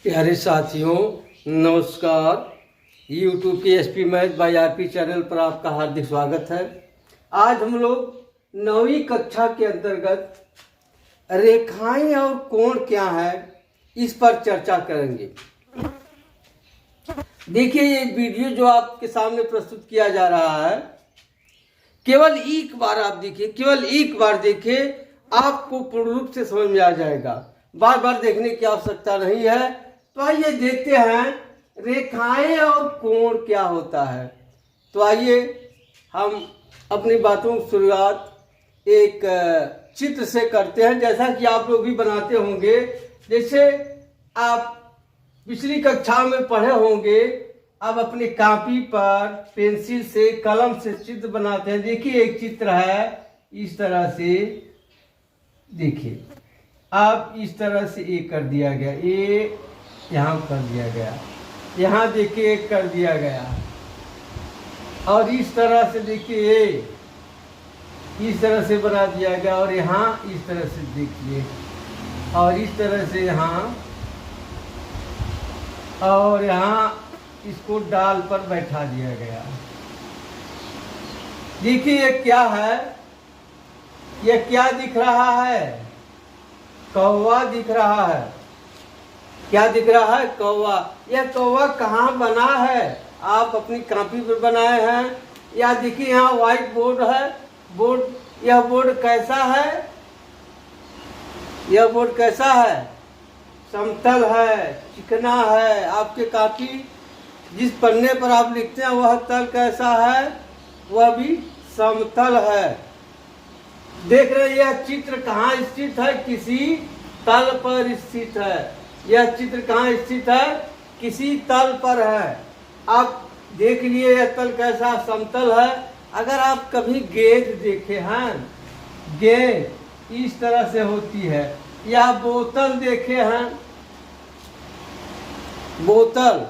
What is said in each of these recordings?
प्यारे साथियों, नमस्कार। YouTube के SP math by RP channel पर आपका हार्दिक स्वागत है। आज हम लोग 9वीं कक्षा के अंतर्गत रेखाएं और कोण क्या है इस पर चर्चा करेंगे। देखिए, ये वीडियो जो आपके सामने प्रस्तुत किया जा रहा है, केवल एक बार आप देखिए, केवल एक बार देखिए, आपको पूर्ण रूप से समझ में आ जाएगा। बार बार देखने की आवश्यकता नहीं है। तो आइए देखते हैं रेखाएं और कोण क्या होता है। तो आइए हम अपनी बातों की शुरुआत एक चित्र से करते हैं, जैसा कि आप लोग भी बनाते होंगे। जैसे आप पिछली कक्षा में पढ़े होंगे, अब अपनी कॉपी पर पेंसिल से, कलम से चित्र बनाते हैं। देखिए, एक चित्र है इस तरह से। देखिए, अब इस तरह से ए कर दिया गया, ए यहाँ कर दिया गया, यहाँ देखिए एक कर दिया गया, और इस तरह से देखिए ए इस तरह से बना दिया गया, और यहाँ इस तरह से देखिए, और इस तरह से यहाँ, और यहाँ इसको डाल पर बैठा दिया गया। देखिए ये क्या है, ये क्या दिख रहा है? कौवा दिख रहा है। क्या दिख रहा है? कौवा। यह कौवा कहाँ बना है? आप अपनी कॉपी पर बनाए हैं, या देखिए यहाँ व्हाइट बोर्ड है। यह बोर्ड कैसा है? यह बोर्ड कैसा है? समतल है, चिकना है। आपके कॉपी जिस पन्ने पर आप लिखते हैं वह तल कैसा है? वह भी समतल है। देख रहे हैं, यह चित्र कहाँ स्थित है? किसी तल पर स्थित है। यह चित्र कहाँ स्थित है? किसी तल पर है। आप देख लिए यह तल कैसा? समतल है। अगर आप कभी गेंद देखे हैं, गेंद इस तरह से होती है, या बोतल देखे हैं, बोतल,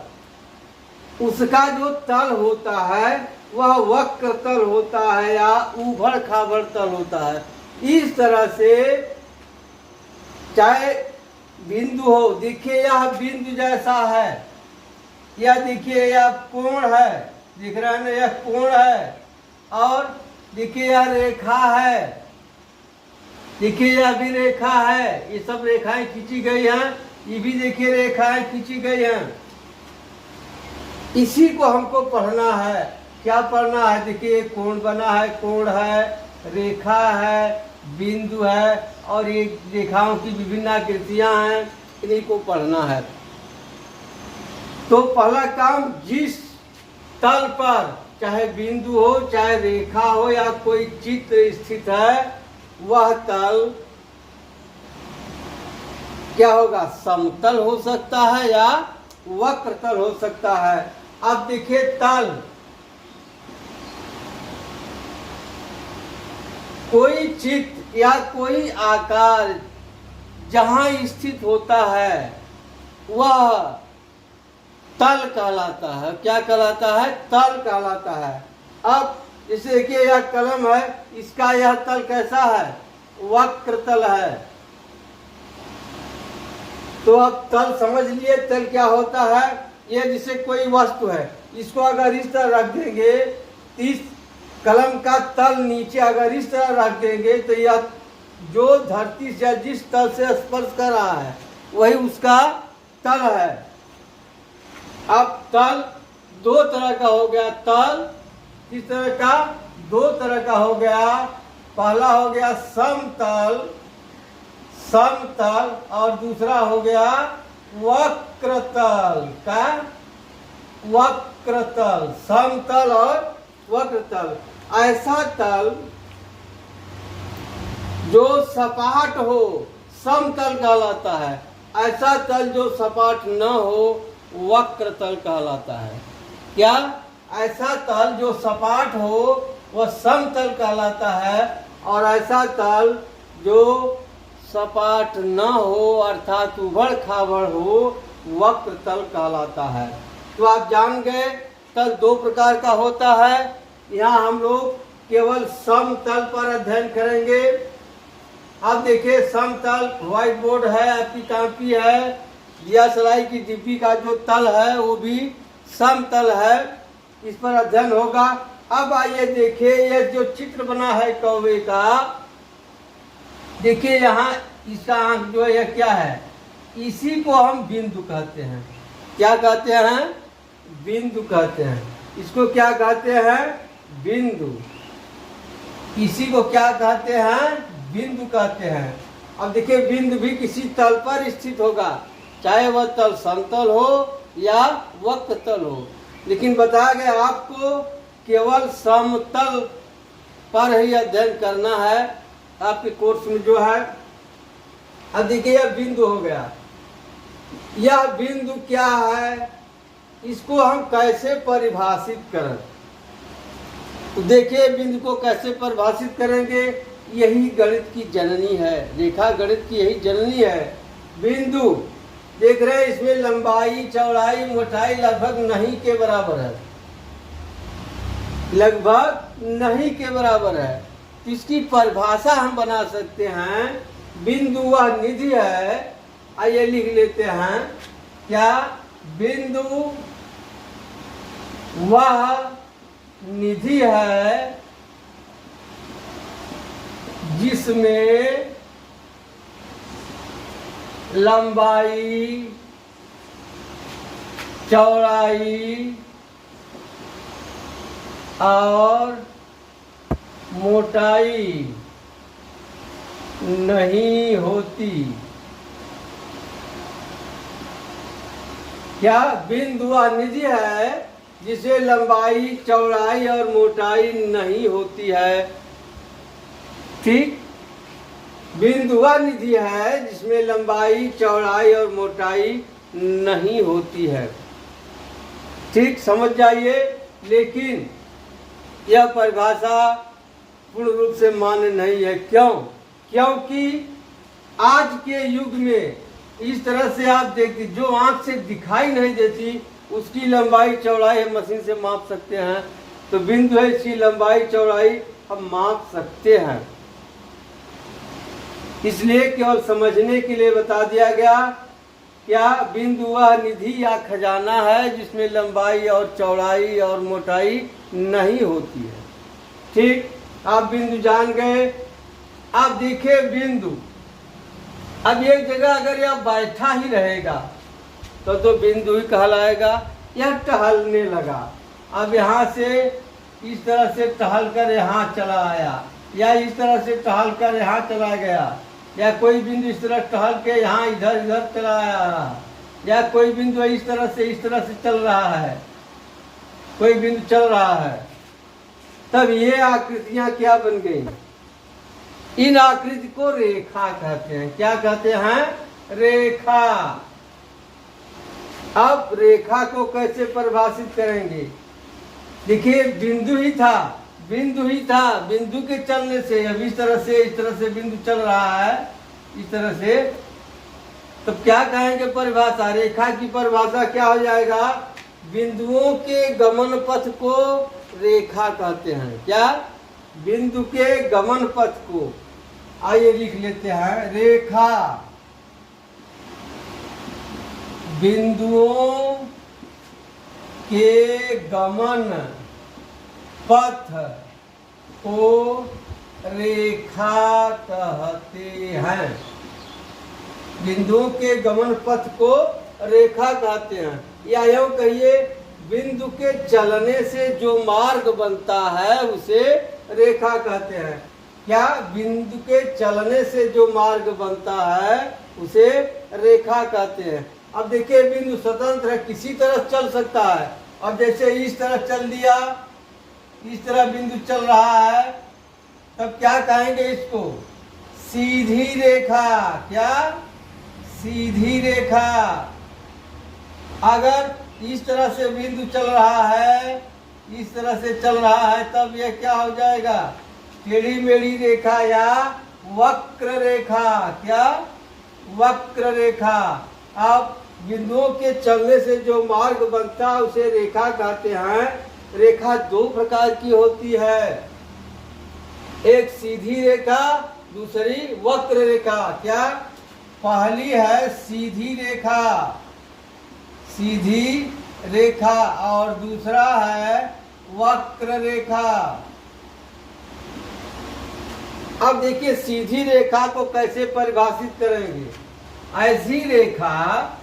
उसका जो तल होता है वह वक्र तल होता है या उभड़ खाबड़ तल होता है। इस तरह से चाहे बिंदु हो, देखिए यह बिंदु जैसा है, यह देखिए यह कोण है, दिख रहा है ना, यह कोण है। और देखिए यह रेखा है, देखिए यह भी रेखा है। ये सब रेखाएं खींची गई हैं, ये भी देखिए रेखाएं खींची गई हैं। इसी को हमको पढ़ना है। क्या पढ़ना है? देखिए कोण बना है, कोण है, रेखा है, बिंदु है, और ये रेखाओं की विभिन्न आकृतियां हैं, इन्हीं को पढ़ना है। तो पहला काम, जिस तल पर चाहे बिंदु हो, चाहे रेखा हो, या कोई चित्र स्थित है, वह तल क्या होगा? समतल हो सकता है या वक्र तल हो सकता है। अब देखिए तल, कोई चित्र या कोई आकार जहां स्थित होता है वह तल कहलाता है। क्या कहलाता है? तल कहलाता है। अब जैसे देखिए यह कलम है, इसका यह तल कैसा है? वक्र तल है। तो अब तल समझ लिए, तल क्या होता है? ये जैसे कोई वस्तु है, इसको अगर इस तरह रख देंगे, इस कलम का तल नीचे अगर इस तरह रख देंगे, तो यह जो धरती से जिस तल से स्पर्श कर रहा है वही उसका तल है। अब तल दो तरह का हो गया। तल किस तरह का? दो तरह का हो गया। पहला हो गया समतल, समतल, और दूसरा हो गया वक्रतल। का? वक्रतल। समतल और वक्रतल। ऐसा तल जो सपाट हो, समतल कहलाता है। ऐसा तल जो सपाट न हो, वक्र तल कहलाता है। क्या? ऐसा तल जो सपाट हो वह समतल कहलाता है, और ऐसा तल जो सपाट न हो अर्थात उभड़ खाबड़ हो, वक्र तल कहलाता है। तो आप जान गए तल दो प्रकार का होता है। यहाँ हम लोग केवल समतल पर अध्ययन करेंगे। अब देखिए समतल, व्हाइट बोर्ड है, आपकी कॉपी है, दिया सलाई की डिब्बी का जो तल है वो भी समतल है, इस पर अध्ययन होगा। अब आइए देखिए ये जो चित्र बना है कौवे का, देखिए यहाँ इसका आंख जो है यह क्या है, इसी को हम बिंदु कहते हैं। क्या कहते हैं? बिंदु कहते हैं। इसको क्या कहते हैं? बिंदु। इसी को क्या कहते हैं? बिंदु कहते हैं। अब देखिए बिंदु भी किसी तल पर स्थित होगा, चाहे वह तल समतल हो या वक्र तल हो, लेकिन बताया गया आपको केवल समतल पर ही अध्ययन करना है आपके कोर्स में जो है। अब देखिए यह बिंदु हो गया। यह बिंदु क्या है, इसको हम कैसे परिभाषित करें? तो देखिए बिंदु को कैसे परिभाषित करेंगे, यही गणित की जननी है, रेखा गणित की यही जननी है। बिंदु देख रहे हैं, इसमें लंबाई चौड़ाई मोटाई लगभग नहीं के बराबर है, लगभग नहीं के बराबर है। तो इसकी परिभाषा हम बना सकते हैं, बिंदु वह निधि है। आइए लिख लेते हैं, क्या? बिंदु वह निधि है जिसमें लंबाई चौड़ाई और मोटाई नहीं होती। क्या? बिंदु वह निधि है जिसे लंबाई चौड़ाई और मोटाई नहीं होती है। ठीक, बिंदु वह निधि है जिसमें लंबाई चौड़ाई और मोटाई नहीं होती है। ठीक, समझ जाइए। लेकिन यह परिभाषा पूर्ण रूप से मान्य नहीं है। क्यों? क्योंकि आज के युग में इस तरह से आप देखते, जो आंख से दिखाई नहीं देती उसकी लंबाई चौड़ाई हम मशीन से माप सकते हैं। तो बिंदु है, इसकी लंबाई चौड़ाई हम माप सकते हैं। इसलिए केवल समझने के लिए बता दिया गया। क्या? बिंदु वह निधि या खजाना है जिसमें लंबाई और चौड़ाई और मोटाई नहीं होती है। ठीक, आप बिंदु जान गए। आप देखिए बिंदु, अब एक जगह अगर यह बैठा ही रहेगा तो बिंदु ही कहलाएगा। यह टहलने लगा, अब यहाँ से इस तरह से टहल कर यहाँ चला आया, या इस तरह से टहल कर यहाँ चला गया, या कोई बिंदु इस तरह टहल के यहाँ इधर इधर चला आया, या कोई बिंदु इस तरह से चल रहा है, कोई बिंदु चल रहा है, तब ये आकृतियां क्या बन गई? इन आकृति को रेखा कहते हैं। क्या कहते हैं? रेखा। अब रेखा को कैसे परिभाषित करेंगे? देखिए बिंदु ही था, बिंदु के चलने से अब इस तरह से बिंदु चल रहा है, इस तरह से, तब क्या कहेंगे परिभाषा? रेखा की परिभाषा क्या हो जाएगा? बिंदुओं के गमन पथ को रेखा कहते हैं। क्या? बिंदु के गमन पथ को, आइए लिख लेते हैं, रेखा बिंदुओं के गमन पथ को रेखा कहते हैं। बिंदुओं के गमन पथ को रेखा कहते हैं, या यूं कहिए बिंदु के चलने से जो मार्ग बनता है उसे रेखा कहते हैं। क्या? बिंदु के चलने से जो मार्ग बनता है उसे रेखा कहते हैं। अब देखिए बिंदु स्वतंत्र है, किसी तरफ चल सकता है। अब जैसे इस तरफ चल दिया, इस तरह बिंदु चल रहा है, तब क्या कहेंगे इसको? सीधी रेखा। क्या? सीधी रेखा। अगर इस तरह से बिंदु चल रहा है, इस तरह से चल रहा है, तब यह क्या हो जाएगा? टेढ़ी मेढ़ी रेखा या वक्र रेखा। क्या? वक्र रेखा। अब बिंदुओं के चलने से जो मार्ग बनता है उसे रेखा कहते हैं। रेखा दो प्रकार की होती है, एक सीधी रेखा, दूसरी वक्र रेखा। क्या? पहली है सीधी रेखा, सीधी रेखा, और दूसरा है वक्र रेखा। अब देखिए सीधी रेखा को कैसे परिभाषित करेंगे। ऐसी रेखा,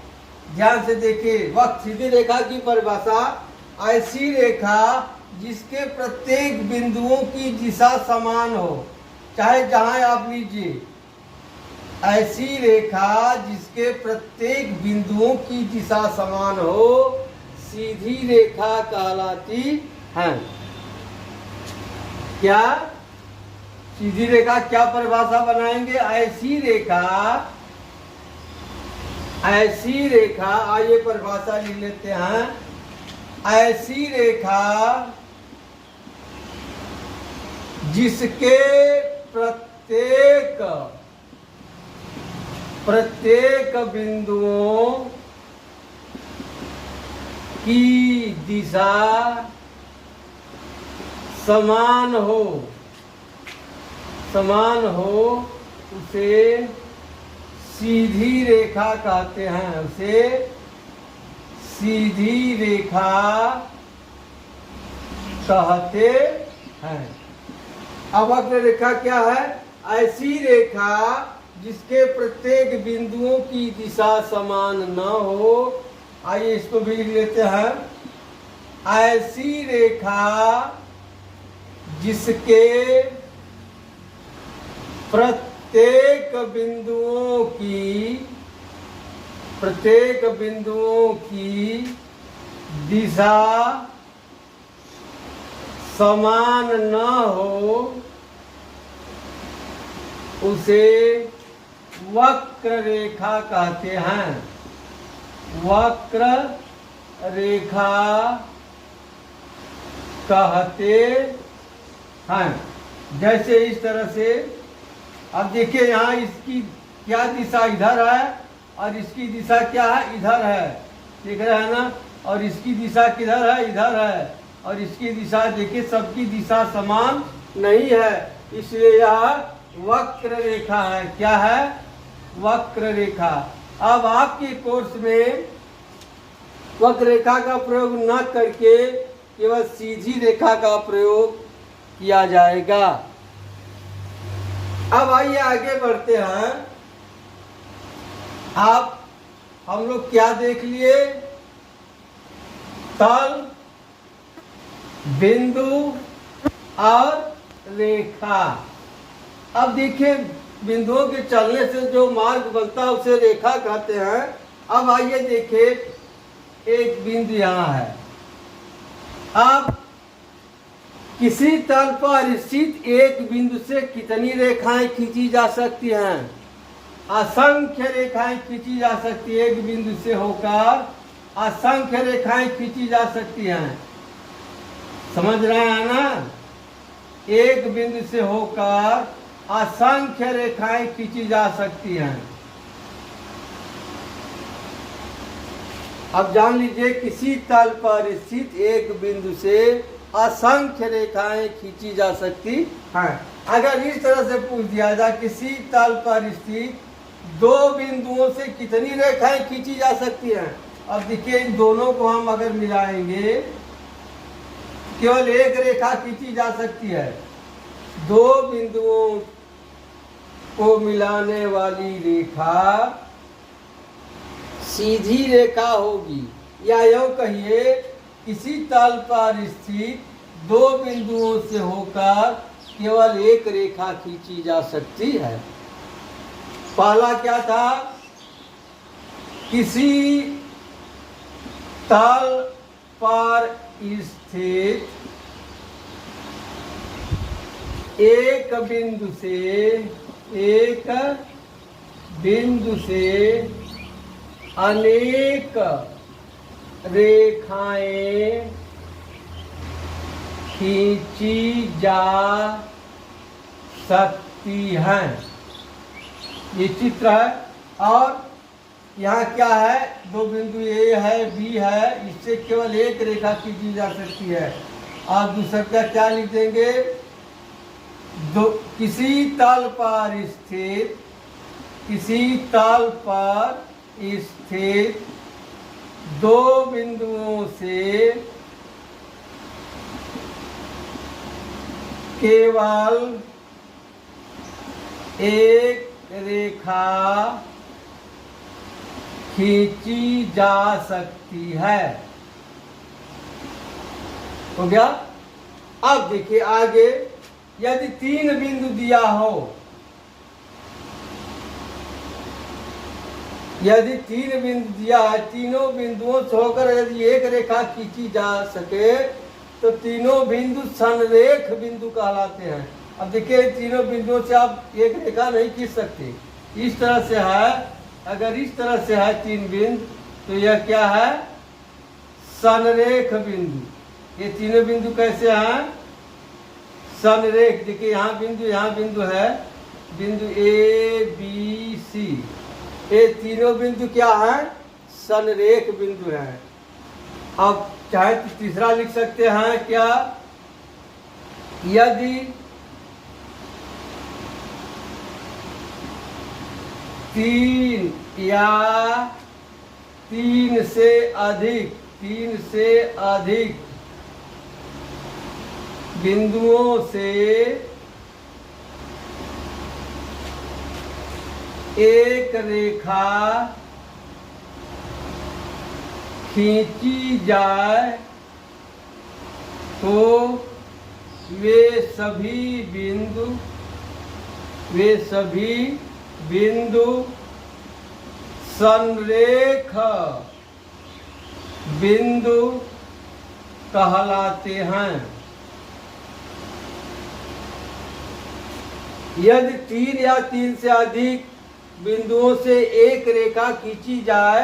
ध्यान से देखिए, वक्त सीधी रेखा की परिभाषा, ऐसी रेखा जिसके प्रत्येक बिंदुओं की दिशा समान हो, चाहे जहां आप लीजिए, ऐसी रेखा जिसके प्रत्येक बिंदुओं की दिशा समान हो सीधी रेखा कहलाती है। क्या सीधी रेखा क्या परिभाषा बनाएंगे? ऐसी रेखा, ऐसी रेखा, आइए परिभाषा लिख लेते हैं। ऐसी रेखा जिसके प्रत्येक बिंदुओं की दिशा समान हो उसे सीधी रेखा कहते हैं, उसे सीधी रेखा कहते हैं। अब वक्र रेखा क्या है? ऐसी रेखा जिसके प्रत्येक बिंदुओं की दिशा समान न हो, आइए इसको भी लिख लेते हैं। ऐसी रेखा जिसके प्रत्येक बिंदुओं की दिशा समान न हो उसे वक्र रेखा कहते हैं। वक्र रेखा कहते हैं। जैसे इस तरह से, अब देखिए यहाँ इसकी क्या दिशा इधर है और इसकी दिशा क्या है? इधर है, देख रहे हैं ना। और इसकी दिशा किधर है? इधर है। और इसकी दिशा देखिए, सबकी दिशा समान नहीं है, इसलिए यह वक्र रेखा है। क्या है? वक्र रेखा। अब आपके कोर्स में वक्र रेखा का प्रयोग न करके केवल सीधी रेखा का प्रयोग किया जाएगा। अब आइए आगे बढ़ते हैं। हम लोग क्या देख लिए? तल, बिंदु और रेखा। अब देखिए, बिंदुओं के चलने से जो मार्ग बनता है उसे रेखा कहते हैं। अब आइए देखिए, एक बिंदु यहाँ है। अब किसी तल पर स्थित एक बिंदु से कितनी रेखाएं खींची जा सकती हैं? असंख्य रेखाएं खींची जा सकती है। एक बिंदु से होकर असंख्य रेखाएं खींची जा सकती हैं। समझ रहे हैं ना? एक बिंदु से होकर असंख्य रेखाएं खींची जा सकती हैं। अब जान लीजिए, किसी तल पर स्थित एक बिंदु से असंख्य रेखाएं खींची जा सकती हैं। अगर इस तरह से पूछ दिया जाए, किसी तल पर स्थित दो बिंदुओं से कितनी रेखाएं खींची जा सकती हैं? अब देखिए, इन दोनों को हम अगर मिलाएंगे, केवल एक रेखा खींची जा सकती है। दो बिंदुओं को मिलाने वाली रेखा सीधी रेखा होगी। या यूं कहिए, किसी तल पर स्थित दो बिंदुओं से होकर केवल एक रेखा खींची जा सकती है। पहला क्या था? किसी तल पर स्थित एक बिंदु से अनेक रेखाएं खींची जा सकती हैं। ये चित्र है, और यहाँ क्या है? दो बिंदु ए है, बी है, इससे केवल एक रेखा खींची जा सकती है। और दूसरा का क्या लिख देंगे? किसी तल पर स्थित किसी तल पर स्थित दो बिंदुओं से केवल एक रेखा खींची जा सकती है। हो गया। अब देखिए आगे, यदि तीन बिंदु दिया हो, यदि तीन बिंदु दिया है, तीनों बिंदुओं से होकर यदि एक रेखा खींची जा सके तो तीनों बिंदु संरेख बिंदु कहलाते हैं। अब देखिए तीनों बिंदुओं से आप एक रेखा नहीं खींच सकते। इस तरह से है, अगर इस तरह से है तीन बिंदु तो यह क्या है? संरेख बिंदु। ये तीनों बिंदु कैसे हैं? संरेख। देखिए यहाँ बिंदु है, बिंदु ए बी सी, ये तीनों बिंदु क्या है? संरेख बिंदु है। अब चाहे तो तीसरा लिख सकते हैं क्या? यदि तीन या तीन से अधिक बिंदुओं से एक रेखा खींची जाए तो वे सभी बिंदु संरेख बिंदु कहलाते हैं। यदि तीन या तीन से अधिक बिंदुओं से एक रेखा खींची जाए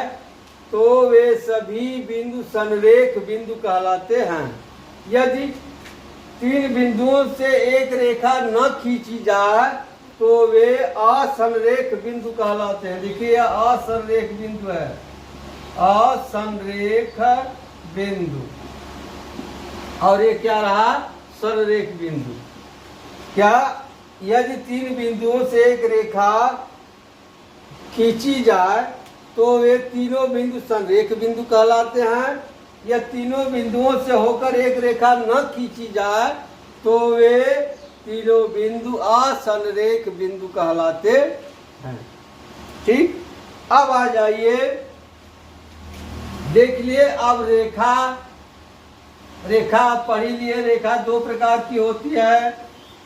तो वे सभी बिंदु संरेख बिंदु कहलाते हैं। यदि तीन बिंदुओं से एक रेखा न खींची जाए तो वे असंरेख बिंदु कहलाते हैं। देखिए यह असंरेख बिंदु है, असंरेख बिंदु। और ये क्या रहा? संरेख बिंदु। क्या? यदि तीन बिंदुओं से एक रेखा खींची जाए तो वे तीनों बिंदु संरेख बिंदु कहलाते हैं। या तीनों बिंदुओं से होकर एक रेखा न खींची जाए तो वे तीनों बिंदु असंरेख बिंदु कहलाते हैं। ठीक। अब आ जाइए, देख लिए। अब रेखा पढ़ लिए। रेखा दो प्रकार की होती है,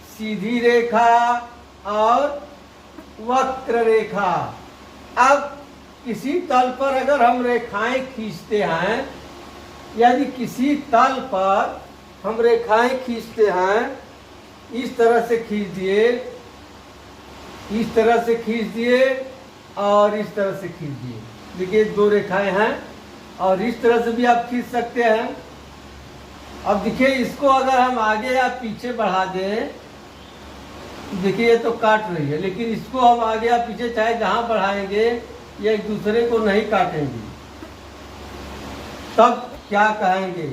सीधी रेखा और वक्र रेखा। अब किसी तल पर अगर हम रेखाएं खींचते हैं, यदि किसी तल पर हम रेखाएं खींचते हैं, इस तरह से खींच दिए, इस तरह से खींच दिए और इस तरह से खींच दिए। देखिए दो रेखाएं हैं और इस तरह से भी आप खींच सकते हैं। अब देखिए इसको अगर हम आगे या पीछे बढ़ा दें, देखिए ये तो काट रही है, लेकिन इसको हम आगे या पीछे चाहे जहां बढ़ाएंगे ये एक दूसरे को नहीं काटेंगे। तब क्या कहेंगे?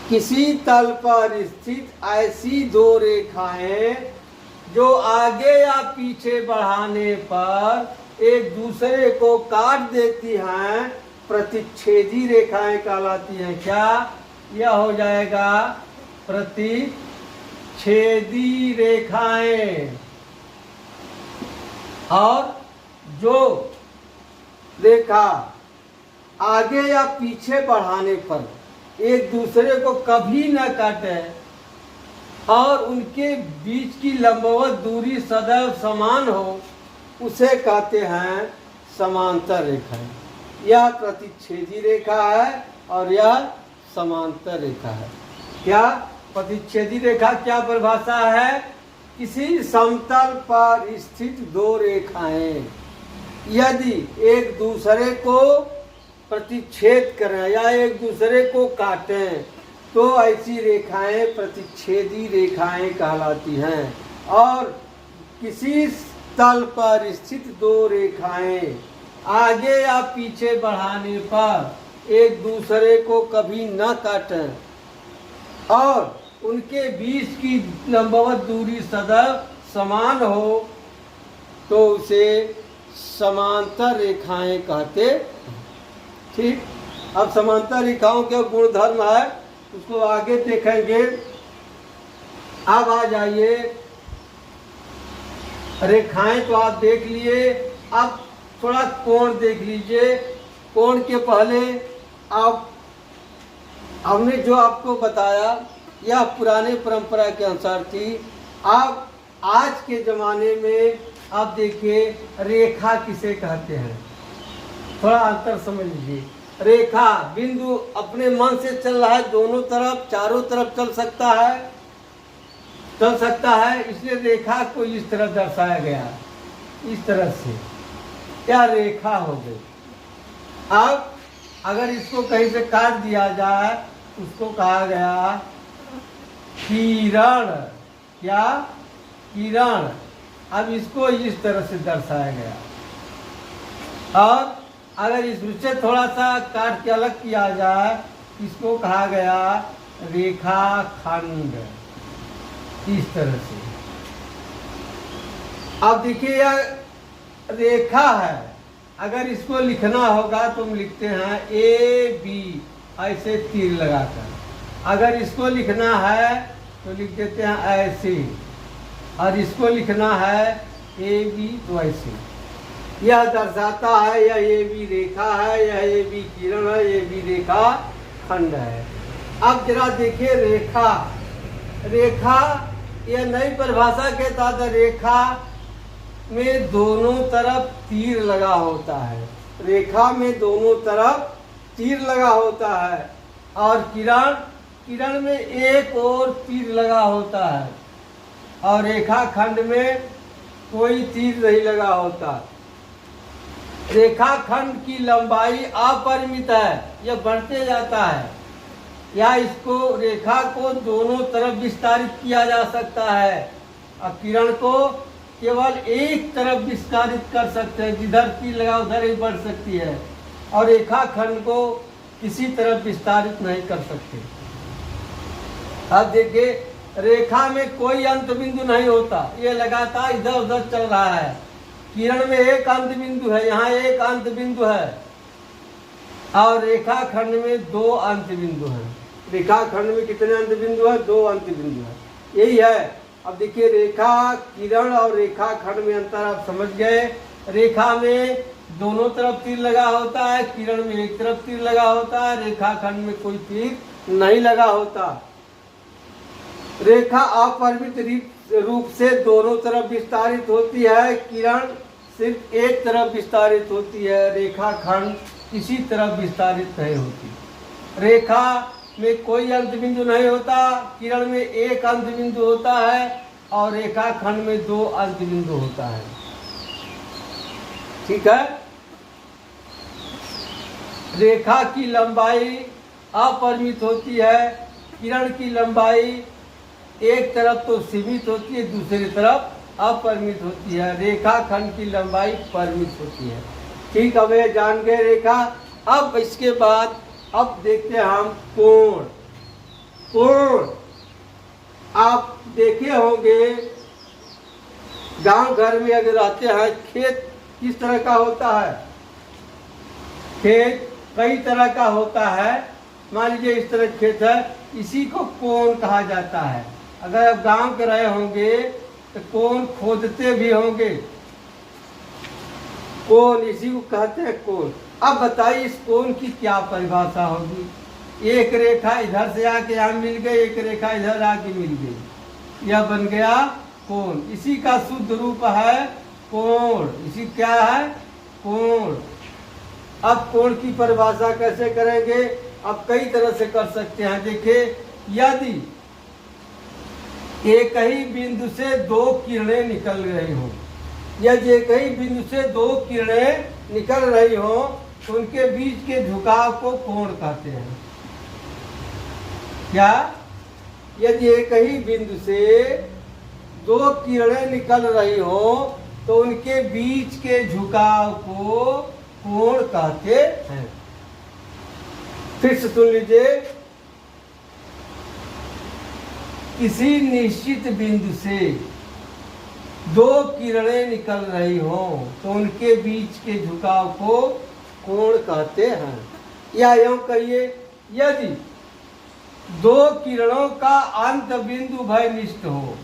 किसी तल पर स्थित ऐसी दो रेखाएं जो आगे या पीछे बढ़ाने पर एक दूसरे को काट देती हैं, प्रतिच्छेदी रेखाएं कहलाती हैं। क्या? यह हो जाएगा प्रतिच्छेदी रेखाएं। और जो रेखा आगे या पीछे बढ़ाने पर एक दूसरे को कभी न काटे और उनके बीच की लंबवत दूरी सदैव समान हो, उसे कहते हैं समांतर रेखाएं। यह प्रतिच्छेदी रेखा है और यह समांतर रेखा है। क्या? प्रतिच्छेदी रेखा क्या परिभाषा है? किसी समतल पर स्थित दो रेखाएं यदि एक दूसरे को प्रतिच्छेद करें या एक दूसरे को काटें तो ऐसी रेखाएं प्रतिच्छेदी रेखाएं कहलाती हैं। और किसी तल पर स्थित दो रेखाएं आगे या पीछे बढ़ाने पर एक दूसरे को कभी न काटें और उनके बीच की लंबवत दूरी सदैव समान हो, तो उसे समांतर रेखाएं कहते हैं। ठीक, अब समांतर रेखाओं के गुणधर्म है, उसको आगे देखेंगे। अब आ जाइए, रेखाएं तो आप देख लिए, अब थोड़ा कोण देख लीजिए। कोण के पहले आप हमने जो आपको बताया यह पुराने परंपरा के अनुसार थी। अब आज के ज़माने में आप देखिए रेखा किसे कहते हैं, थोड़ा अंतर समझ लीजिए। रेखा बिंदु अपने मन से चल रहा है, दोनों तरफ चारों तरफ चल सकता है, इसलिए रेखा को इस तरह दर्शाया गया, इस तरह से क्या रेखा हो गई। अब अगर इसको कहीं से काट दिया जाए, उसको कहा गया किरण। क्या? किरण। अब इसको इस तरह से दर्शाया गया। और अगर इससे थोड़ा सा काट के अलग किया जाए, इसको कहा गया रेखाखंड, इस तरह से। अब देखिए यह रेखा है, अगर इसको लिखना होगा तो हम लिखते हैं ए बी, ऐसे तीर लगाकर। अगर इसको लिखना है तो लिख देते हैं ऐसे, और इसको लिखना है ए बी तो ऐसे। यह दर्शाता है यह ए बी रेखा है, यह ए बी किरण है, ये बी रेखा खंड है। अब जरा देखिए रेखा। रेखा यह नई परिभाषा के तहत रेखा में दोनों तरफ तीर लगा होता है। रेखा में दोनों तरफ तीर लगा होता है। और किरण में एक और तीर लगा होता है, और रेखा खंड में कोई तीर नहीं लगा होता। रेखा खंड की लंबाई अपरिमित है, यह बढ़ते जाता है। या इसको रेखा को दोनों तरफ विस्तारित किया जा सकता है, और किरण को केवल एक तरफ विस्तारित कर सकते हैं, जिधर तीर लगा उधर ही बढ़ सकती है, और रेखा खंड को किसी तरफ विस्तारित नहीं कर सकते। अब देखिए रेखा में कोई अंत बिंदु नहीं होता, ये लगातार इधर उधर चल रहा है। किरण में एक अंत बिंदु है, यहाँ एक अंत बिंदु है, और रेखा खंड में दो अंत बिंदु हैं। रेखा खंड में कितने अंत बिंदु है? दो अंत बिंदु है, यही है। अब देखिए रेखा किरण और रेखा खंड में अंतर आप समझ गए। रेखा में दोनों तरफ तीर लगा होता है, किरण में एक तरफ तीर लगा होता है, रेखा खंड में कोई तीर नहीं लगा होता। रेखा अपरिमित रूप से दोनों तरफ विस्तारित होती है, किरण सिर्फ एक तरफ विस्तारित होती है, रेखा खंड किसी तरफ विस्तारित नहीं होती। रेखा में कोई अंत बिंदु नहीं होता, किरण में एक अंत बिंदु होता है, और रेखा खंड में दो अंत बिंदु होता है। ठीक है। रेखा की लंबाई अपरिमित होती है, किरण की लंबाई एक तरफ तो सीमित होती है, दूसरी तरफ अपरिमित होती है। रेखा खंड की लंबाई परिमित होती है। ठीक, अब ये जान गए रेखा। अब इसके बाद अब देखते हैं हम कोण। कोण आप देखे होंगे, गांव घर में अगर रहते हैं, खेत किस तरह का होता है? खेत कई तरह का होता है। मान लीजिए इस तरह खेत है, इसी को कोण कहा जाता है। अगर आप गांव के रहे होंगे तो कोण खोदते भी होंगे, कोण इसी को कहते हैं कोण। अब बताइए इस कोण की क्या परिभाषा होगी? एक रेखा इधर से आके यहाँ मिल गई, एक रेखा इधर आके मिल गई, यह बन गया कोण। इसी का शुद्ध रूप है कोण। इसी क्या है? कोण। अब कोण की परिभाषा कैसे करेंगे? अब कई तरह से कर सकते हैं। देखिए, यदि एक ही बिंदु से दो किरणें निकल रही हो, यदि एक ही बिंदु से दो किरणें निकल रही हो, तो उनके बीच के झुकाव को कोण कहते हैं। क्या? यदि एक ही बिंदु से दो किरणें निकल रही हो, तो उनके बीच के झुकाव को कोण कहते हैं। फिर से सुन लीजिए, किसी निश्चित बिंदु से दो किरणें निकल रही हो तो उनके बीच के झुकाव को कोण कहते हैं। या यूं कहिए, यदि दो किरणों का अंत बिंदु उभयनिष्ठ हो,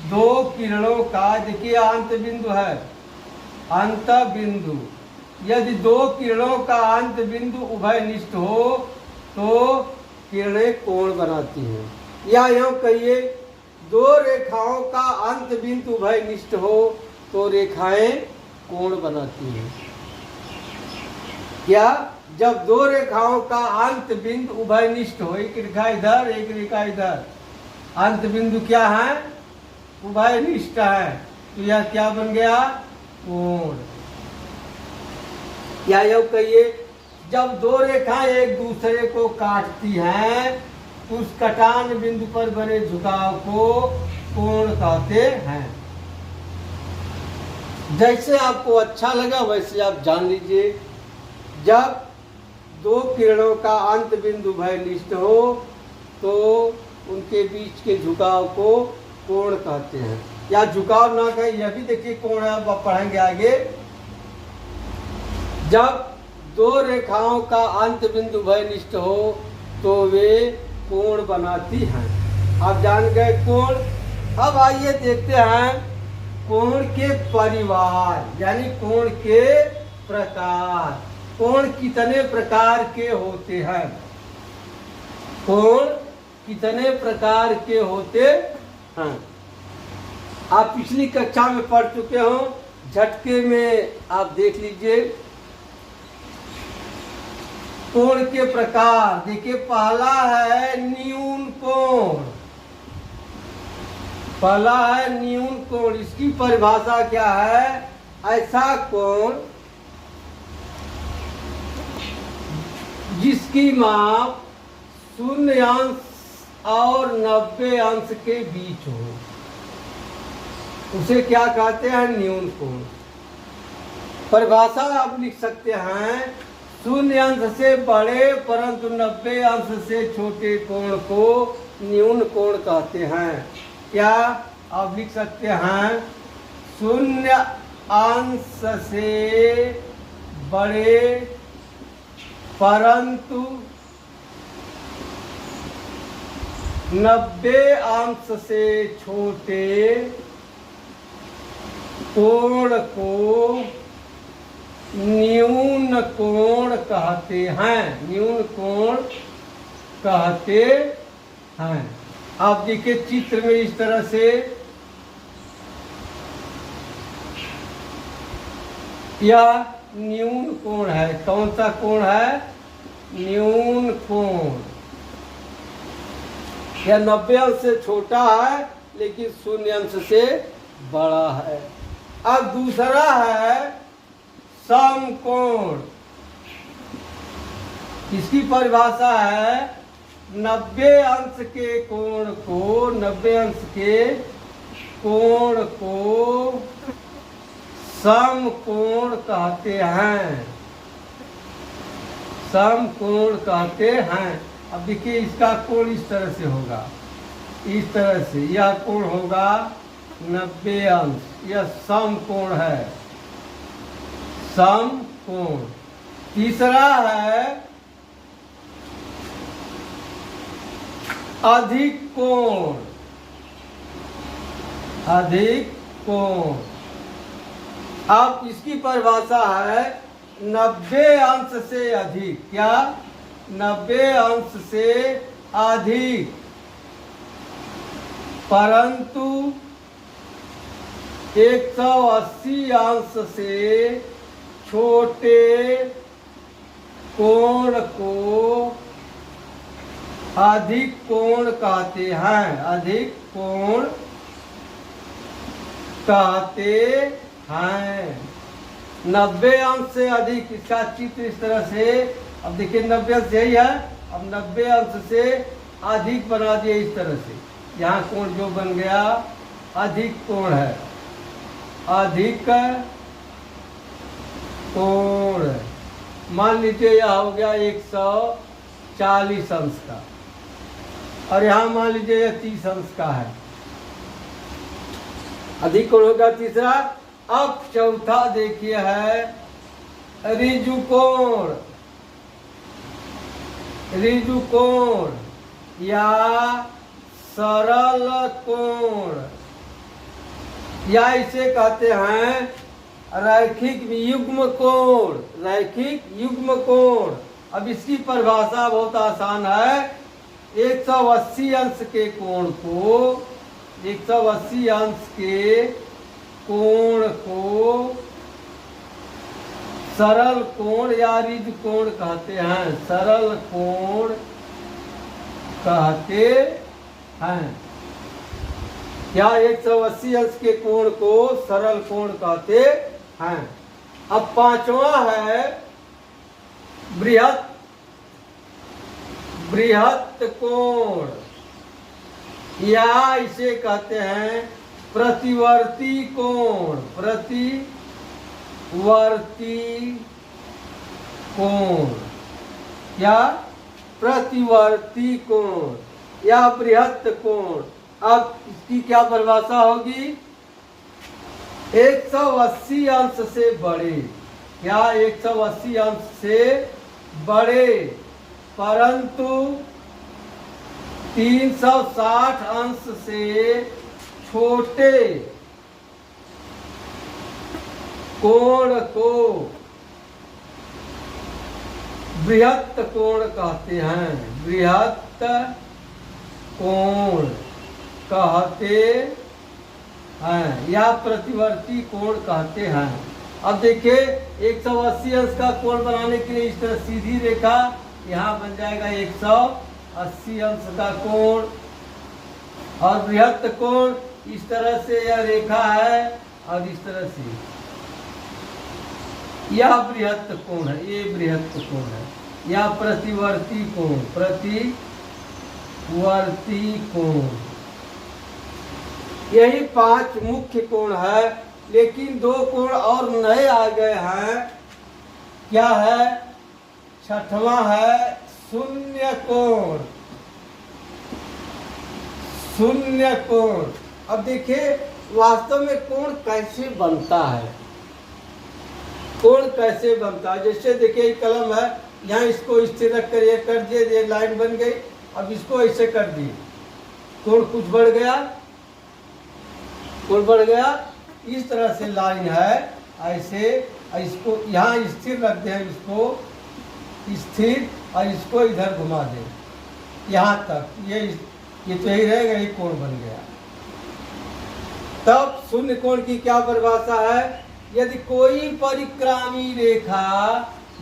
दो किरणों का, देखिए अंत बिंदु है, अंत बिंदु, यदि दो किरणों का अंत बिंदु उभयनिष्ठ हो तो किरणें कोण बनाती हैं। या यूं कहिए, दो रेखाओं का अंत बिंदु उभयनिष्ठ हो तो रेखाएं कोण बनाती हैं। क्या? जब दो रेखाओं का अंत बिंदु उभयनिष्ठ हो, एक रेखा इधर एक रेखा इधर, अंत बिंदु क्या है? उभयनिष्ठ है, तो यह क्या बन गया? कोण। या यूं कहिए, जब दो रेखाएं एक दूसरे को काटती हैं उस कटान बिंदु पर बने झुकाव को कोण कहते हैं। जैसे आपको अच्छा लगा वैसे आप जान लीजिए। जब दो किरणों का अंत बिंदु उभयनिष्ठ हो तो उनके बीच के झुकाव को कोण कहते हैं। या झुकाव ना कहें, यह भी देखिए कोण है, अब पढ़ेंगे आगे। जब दो रेखाओं का अंत बिंदु उभयनिष्ठ हो तो वे कोण बनाती हैं। आप जान गए कोण। अब आइए देखते हैं कोण के परिवार, यानी कोण के प्रकार। कोण कितने प्रकार के होते हैं? कोण कितने प्रकार के होते हैं? आप पिछली कक्षा में पढ़ चुके हो, झटके में आप देख लीजिए। कोण के प्रकार देखिए, पहला है न्यून कोण। पहला है न्यून कोण। इसकी परिभाषा क्या है? ऐसा कोण जिसकी माप 0 अंश और 90 अंश के बीच हो, उसे क्या कहते हैं? न्यून कोण। परिभाषा आप लिख सकते हैं, 0 अंश से बड़े परंतु 90 अंश से छोटे कोण को न्यून कोण कहते हैं। क्या आप लिख सकते हैं? 0 अंश से बड़े परंतु 90 अंश से छोटे कोण को न्यून कोण कहते हैं। न्यून कोण कहते हैं। आप देखिए चित्र में इस तरह से यह न्यून कोण है। कौन सा कोण है? न्यून कोण। यह 90 अंश से छोटा है लेकिन 0 अंश से बड़ा है। अब दूसरा है समकोण। इसकी परिभाषा है 90 अंश के कोण को 90 अंश के कोण को समकोण कहते हैं। समकोण कहते हैं। अब देखिए इसका कोण इस तरह से होगा, इस तरह से यह कोण होगा 90 अंश। यह समकोण है, समकोण। तीसरा है अधिक कोण। अधिक कोण। अब इसकी परिभाषा है 90 अंश से अधिक। क्या? 90 अंश से अधिक परंतु 180 अंश से छोटे कोण को अधिक कोण कहते हैं। अधिक कोण कहते हैं। 90 अंश से अधिक, इसका चित्र इस तरह से। अब देखिए 90 अंश यही है, अब 90 अंश से अधिक बना दिए इस तरह से। यहाँ कोण जो बन गया अधिक कोण है। अधिक कोण मान लीजिए यह हो गया 140 अंश का, और यहाँ मान लीजिए यह 30 अंश का है। अधिक कोण होगा तीसरा। अब चौथा देखिए है ऋजु कोण, ऋजु कोण या सरल कोण, या इसे कहते हैं रैखिक युग्म कोण, रैखिक युग्म कोण। अब इसकी परिभाषा बहुत आसान है। 180 अंश के कोण को, 180 अंश के कोण को सरल कोण या ऋजु कोण कहते हैं, सरल कोण कहते हैं। या 180 अंश के कोण को सरल कोण कहते हैं। अब पांचवा है बृहत, बृहत कोण या इसे कहते हैं प्रतिवर्ती कोण, प्रतिवर्ती कोण या प्रतिवर्ती कोण या बृहत कोण। अब इसकी क्या परिभाषा होगी? 180 अंश से बड़े, या 180 अंश से बड़े परंतु 360 अंश से छोटे कोण को बृहत कोण कहते हैं, बृहत कोण कहते हैं या प्रतिवर्ती कोण कहते हैं। अब देखिए 180 अंश का कोण बनाने के लिए इस तरह सीधी रेखा यहाँ बन जाएगा 180 अंश का कोण, और बृहत कोण इस तरह से यह रेखा है और इस तरह से यह बृहत कोण है, ये बृहत कोण है या प्रतिवर्ती कोण, प्रतिवर्ती कोण। यही 5 मुख्य कोण है, लेकिन 2 कोण और नए आ गए हैं। क्या है? छठवां है शून्य कोण, शून्य कोण। अब देखिए वास्तव में कोण कैसे बनता है, कोण कैसे बनता है। जैसे देखिए कलम है, यहाँ इसको स्थिर रख कर ये कर दिए, ये लाइन बन गई। अब इसको ऐसे कर दिए, कोण कुछ बढ़ गया, कोण बढ़ गया। इस तरह से लाइन है ऐसे, इसको यहाँ स्थिर रख दें, इसको स्थिर, और इसको इधर घुमा दें यहाँ तक, ये तो यही रहेगा, ये कोण बन गया। तब शून्य कोण की क्या परिभाषा है? यदि कोई परिक्रामी रेखा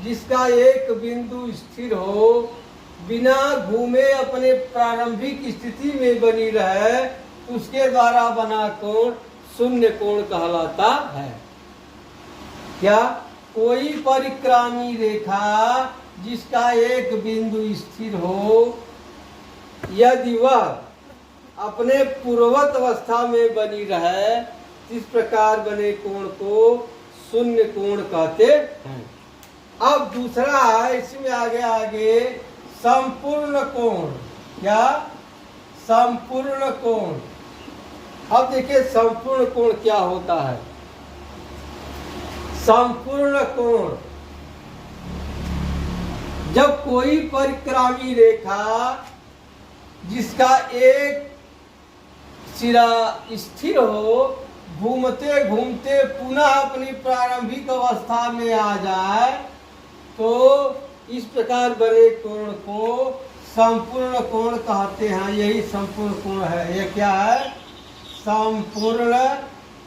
जिसका एक बिंदु स्थिर हो, बिना घूमे अपने प्रारंभिक स्थिति में बनी रहे, उसके द्वारा बना कोण शून्य कोण कहलाता है। क्या? कोई परिक्रामी रेखा जिसका एक बिंदु स्थिर हो, यदि वह अपने पूर्ववत अवस्था में बनी रहे, इस प्रकार बने कोण को शून्य कोण कहते हैं। अब दूसरा है, इसमें आगे संपूर्ण कोण। क्या? संपूर्ण कोण। अब देखिए संपूर्ण कोण क्या होता है। संपूर्ण कोण, जब कोई परिक्रामी रेखा जिसका एक सिरा स्थिर हो, घूमते घूमते पुनः अपनी प्रारंभिक अवस्था में आ जाए, तो इस प्रकार बने कोण को संपूर्ण कोण कहते हैं। यही संपूर्ण कोण है। यह क्या है? संपूर्ण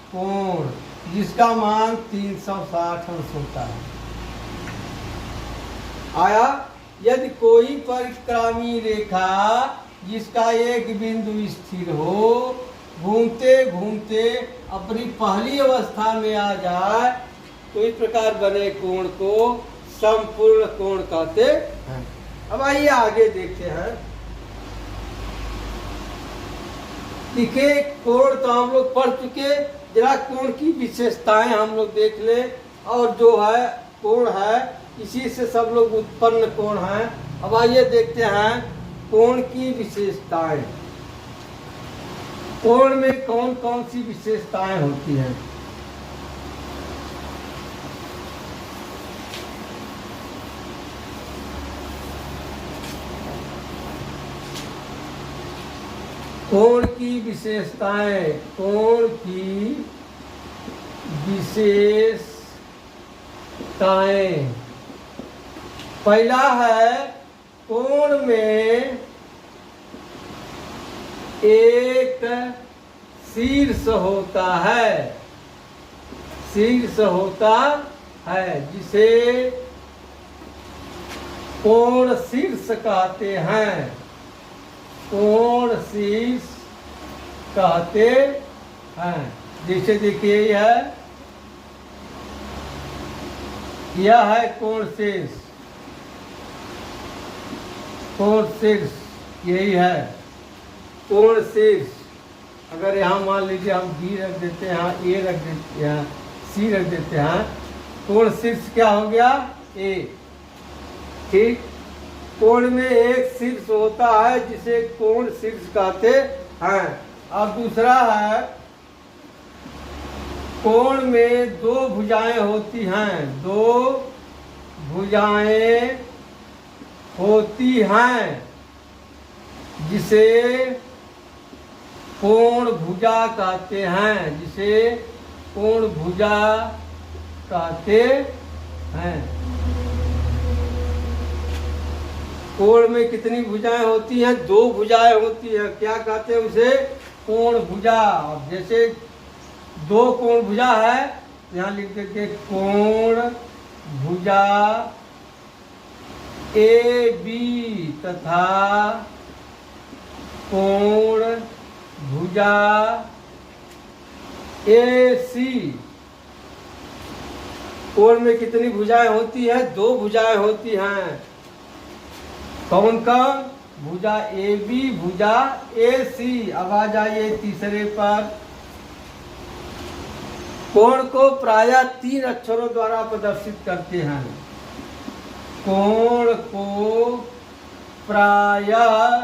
कोण, जिसका मान 360 अंश होता है। आया? यदि कोई परिक्रामी रेखा जिसका एक बिंदु स्थिर हो, घूमते घूमते अपनी पहली अवस्था में आ जाए, तो इस प्रकार बने कोण को संपूर्ण कोण कहते हैं। अब आइए आगे देखते हैं। देखिए कोण तो हम लोग पढ़ चुके, जरा कोण की विशेषताएं हम लोग देख लें। और जो है कोण है, इसी से सब लोग उत्पन्न कोण है। अब आइए देखते हैं कोण की विशेषताएं। कोण में कौन कौन सी विशेषताएं होती हैं? कोण की विशेषताएं, कोण की विशेषताएं। पहला है कोण में एक शीर्ष होता है, शीर्ष होता है जिसे कोण शीर्ष कहते हैं, कोण शीर्ष कहते हैं। जैसे देखिए यह है कोण शीर्ष, कोण शीर्ष यही है कोण शीर्ष। अगर यहाँ मान लीजिए हम बी रख देते हैं, यहाँ ए रख देते हैं, यहाँ सी रख देते हैं, कोण शीर्ष क्या हो गया? ए। ठीक, कोण में एक शीर्ष होता है जिसे कोण शीर्ष कहते हैं। अब दूसरा है कोण में दो भुजाएं होती हैं, दो भुजाएं होती हैं जिसे कोण भुजा कहते हैं, जिसे कोण भुजा कहते हैं। कोण में कितनी भुजाएं होती हैं? दो भुजाएं होती हैं। क्या कहते हैं उसे? कोण भुजा। जैसे दो कोण भुजा है, यहाँ लिख देते कोण भुजा ए बी तथा कोण भुजा ए सी। कोण में कितनी भुजाएं होती हैं? दो भुजाएं होती हैं। कौन कौन? भुजा ए बी, भुजा ए सी। अब आ जाइए तीसरे पर। कोण को प्रायः 3 अक्षरों द्वारा प्रदर्शित करते हैं। कोण को प्रायः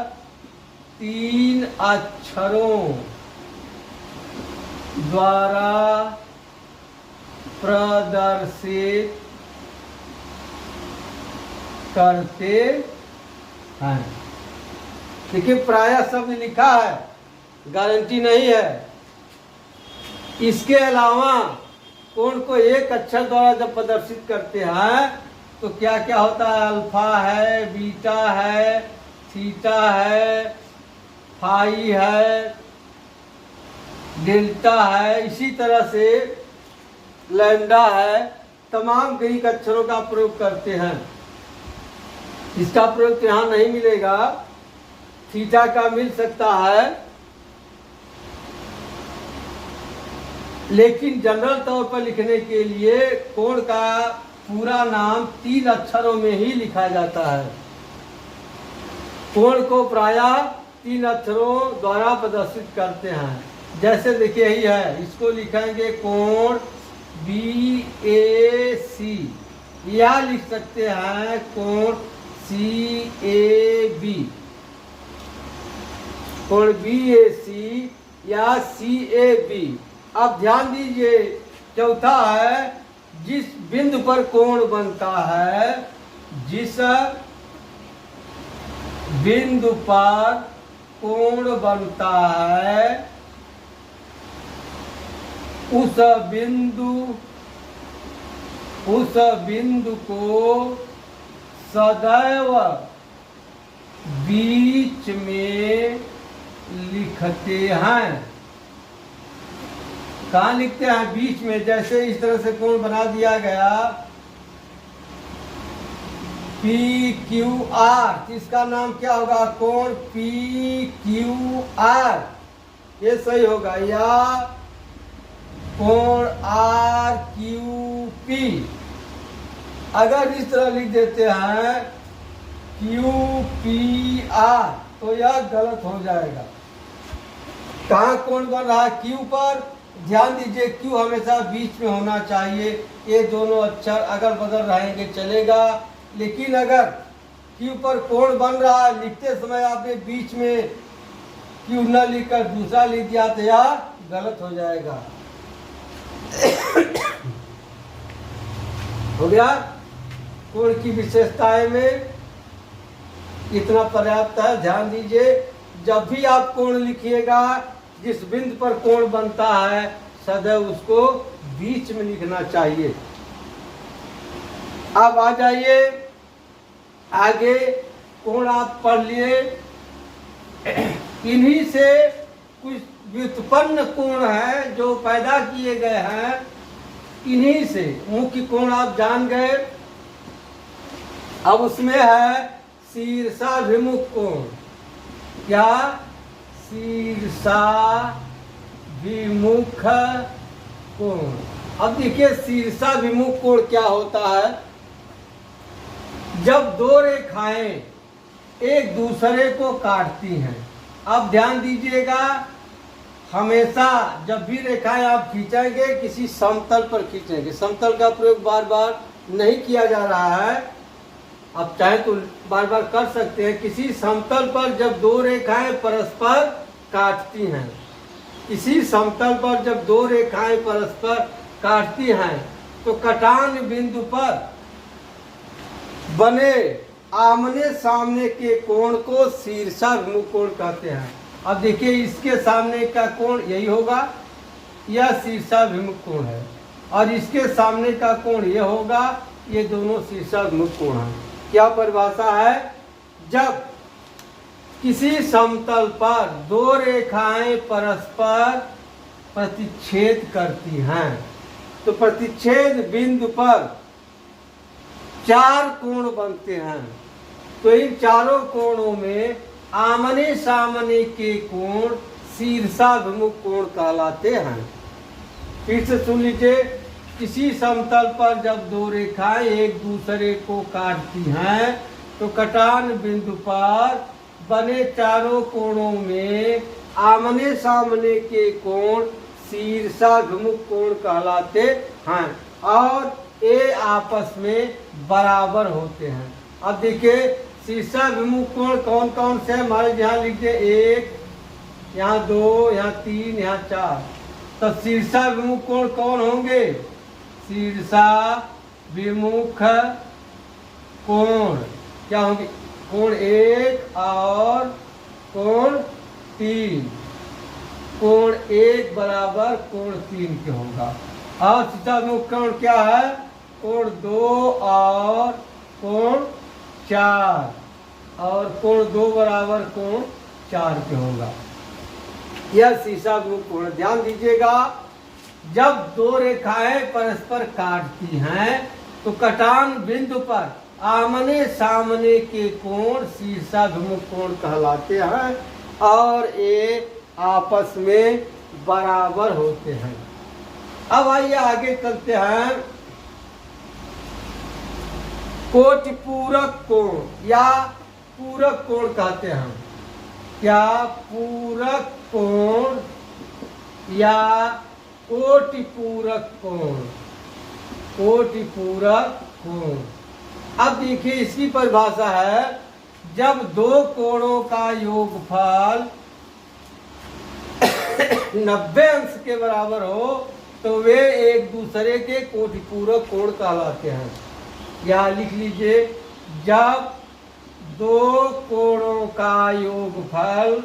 3 अक्षरों द्वारा प्रदर्शित करते हैं। देखिए प्रायः शब्द लिखा है, गारंटी नहीं है। इसके अलावा कोण को एक अक्षर द्वारा जब प्रदर्शित करते हैं तो क्या क्या होता है? अल्फा है, बीटा है, थीटा है, फाई है, डेल्टा है, इसी तरह से लैम्डा है। तमाम ग्रीक अक्षरों का प्रयोग करते हैं। इसका प्रयोग यहाँ नहीं मिलेगा, थीटा का मिल सकता है, लेकिन जनरल तौर पर लिखने के लिए कोण का पूरा नाम 3 अक्षरों में ही लिखा जाता है। कोण को प्रायः 3 अक्षरों द्वारा प्रदर्शित करते हैं। जैसे देखिए यही है, इसको लिखेंगे कोण बी ए सी, या लिख सकते हैं कोण सी ए बी, कोण बी ए सी या सी ए बी। अब ध्यान दीजिए, चौथा है जिस बिंदु पर कोण बनता है, जिस बिंदु पर कोण बनता है उस बिंदु को सदैव बीच में लिखते हैं। कहाँ लिखते हैं? बीच में। जैसे इस तरह से कोण बना दिया गया पी क्यू आर, इसका नाम क्या होगा? कोण पी क्यू आर, ये सही होगा। या कोण आर क्यू पी। अगर इस तरह लिख देते हैं क्यू पी आर तो यह गलत हो जाएगा। कहाँ कोण बन रहा है? क्यू पर। ध्यान दीजिए, क्यू हमेशा बीच में होना चाहिए। ये दोनों अक्षर अगर बदल रहेंगे चलेगा, लेकिन अगर क्यू पर कोण बन रहा है, लिखते समय आपने बीच में क्यू न लिखकर दूसरा लिख दिया तो यह गलत हो जाएगा। हो गया। कोण की विशेषताएं में इतना पर्याप्त है। ध्यान दीजिए, जब भी आप कोण लिखिएगा, जिस बिंदु पर कोण बनता है सदैव उसको बीच में लिखना चाहिए। अब आ जाइए आगे। कोण आप पढ़ लिए, इन्हीं से कुछ व्युत्पन्न कोण है जो पैदा किए गए हैं, इन्हीं से मुख्य कोण आप जान गए। अब उसमें है शीर्षाभिमुख कोण। क्या? शीर्षाभिमुख कोण। अब देखिए शीर्षाभिमुख कोण क्या होता है। जब दो रेखाएं एक दूसरे को काटती हैं, अब ध्यान दीजिएगा, हमेशा जब भी रेखाएं आप खींचेंगे किसी समतल पर खींचेंगे। समतल का प्रयोग बार बार नहीं किया जा रहा है, आप चाहे तो बार बार कर सकते हैं। किसी समतल पर जब दो रेखाएं परस्पर काटती हैं, किसी समतल पर जब दो रेखाएं परस्पर काटती हैं तो कटान बिंदु पर बने आमने सामने के कोण को शीर्षाभिमुख कोण कहते हैं। अब देखिए इसके सामने का कोण यही होगा, यह शीर्षाभिमुख कोण है, और इसके सामने का कोण यह होगा, ये दोनों शीर्षाभिमुख कोण हैं। क्या परिभाषा है? जब किसी समतल पर दो रेखाएं परस्पर प्रतिच्छेद करती हैं तो प्रतिच्छेद बिंदु पर चार कोण बनते हैं। तो इन चारों कोणों में आमने सामने के कोण शीर्षाभिमुख कोण कहलाते हैं। फिर से सुन लीजिए, किसी समतल पर जब दो रेखाएं एक दूसरे को काटती हैं तो कटान बिंदु पर बने चारों कोणों में आमने सामने के कोण शीर्षाभिमुख कोण कहलाते हैं और ये आपस में बराबर होते हैं। अब देखिए शीर्षाभिमुख कोण कौन कौन से हमारे यहाँ लिखते, एक, यहाँ दो, यहाँ तीन, यहाँ चार। तो शीर्षाभिमुख कोण कौन होंगे? शीर्षाभिमुख कोण क्या होंगे? कोण एक और कोण तीन। कोण एक बराबर कोण तीन के होगा। और शीर्षाभिमुख कोण क्या है? कोण दो और कोण चार, और कोण दो बराबर कोण चार के होगा। यह शीर्षाभिमुख कोण। ध्यान दीजिएगा, जब दो रेखाएं परस्पर काटती हैं तो कटान बिंदु पर आमने सामने के कोण शीर्षाभिमुख कोण कहलाते हैं और ये आपस में बराबर होते हैं। अब आइए आगे चलते हैं। कोटि पूरक कोण या पूरक कोण कहते हैं। क्या? पूरक कोण या कोटि पूरक कोण। कोटि पूरक कोण। अब देखिए इसकी परिभाषा है, जब दो कोणों का योगफल 90 अंश के बराबर हो तो वे एक दूसरे के कोटि पूरक कोण कहलाते हैं। या लिख लीजिए, जब दो कोणों का योगफल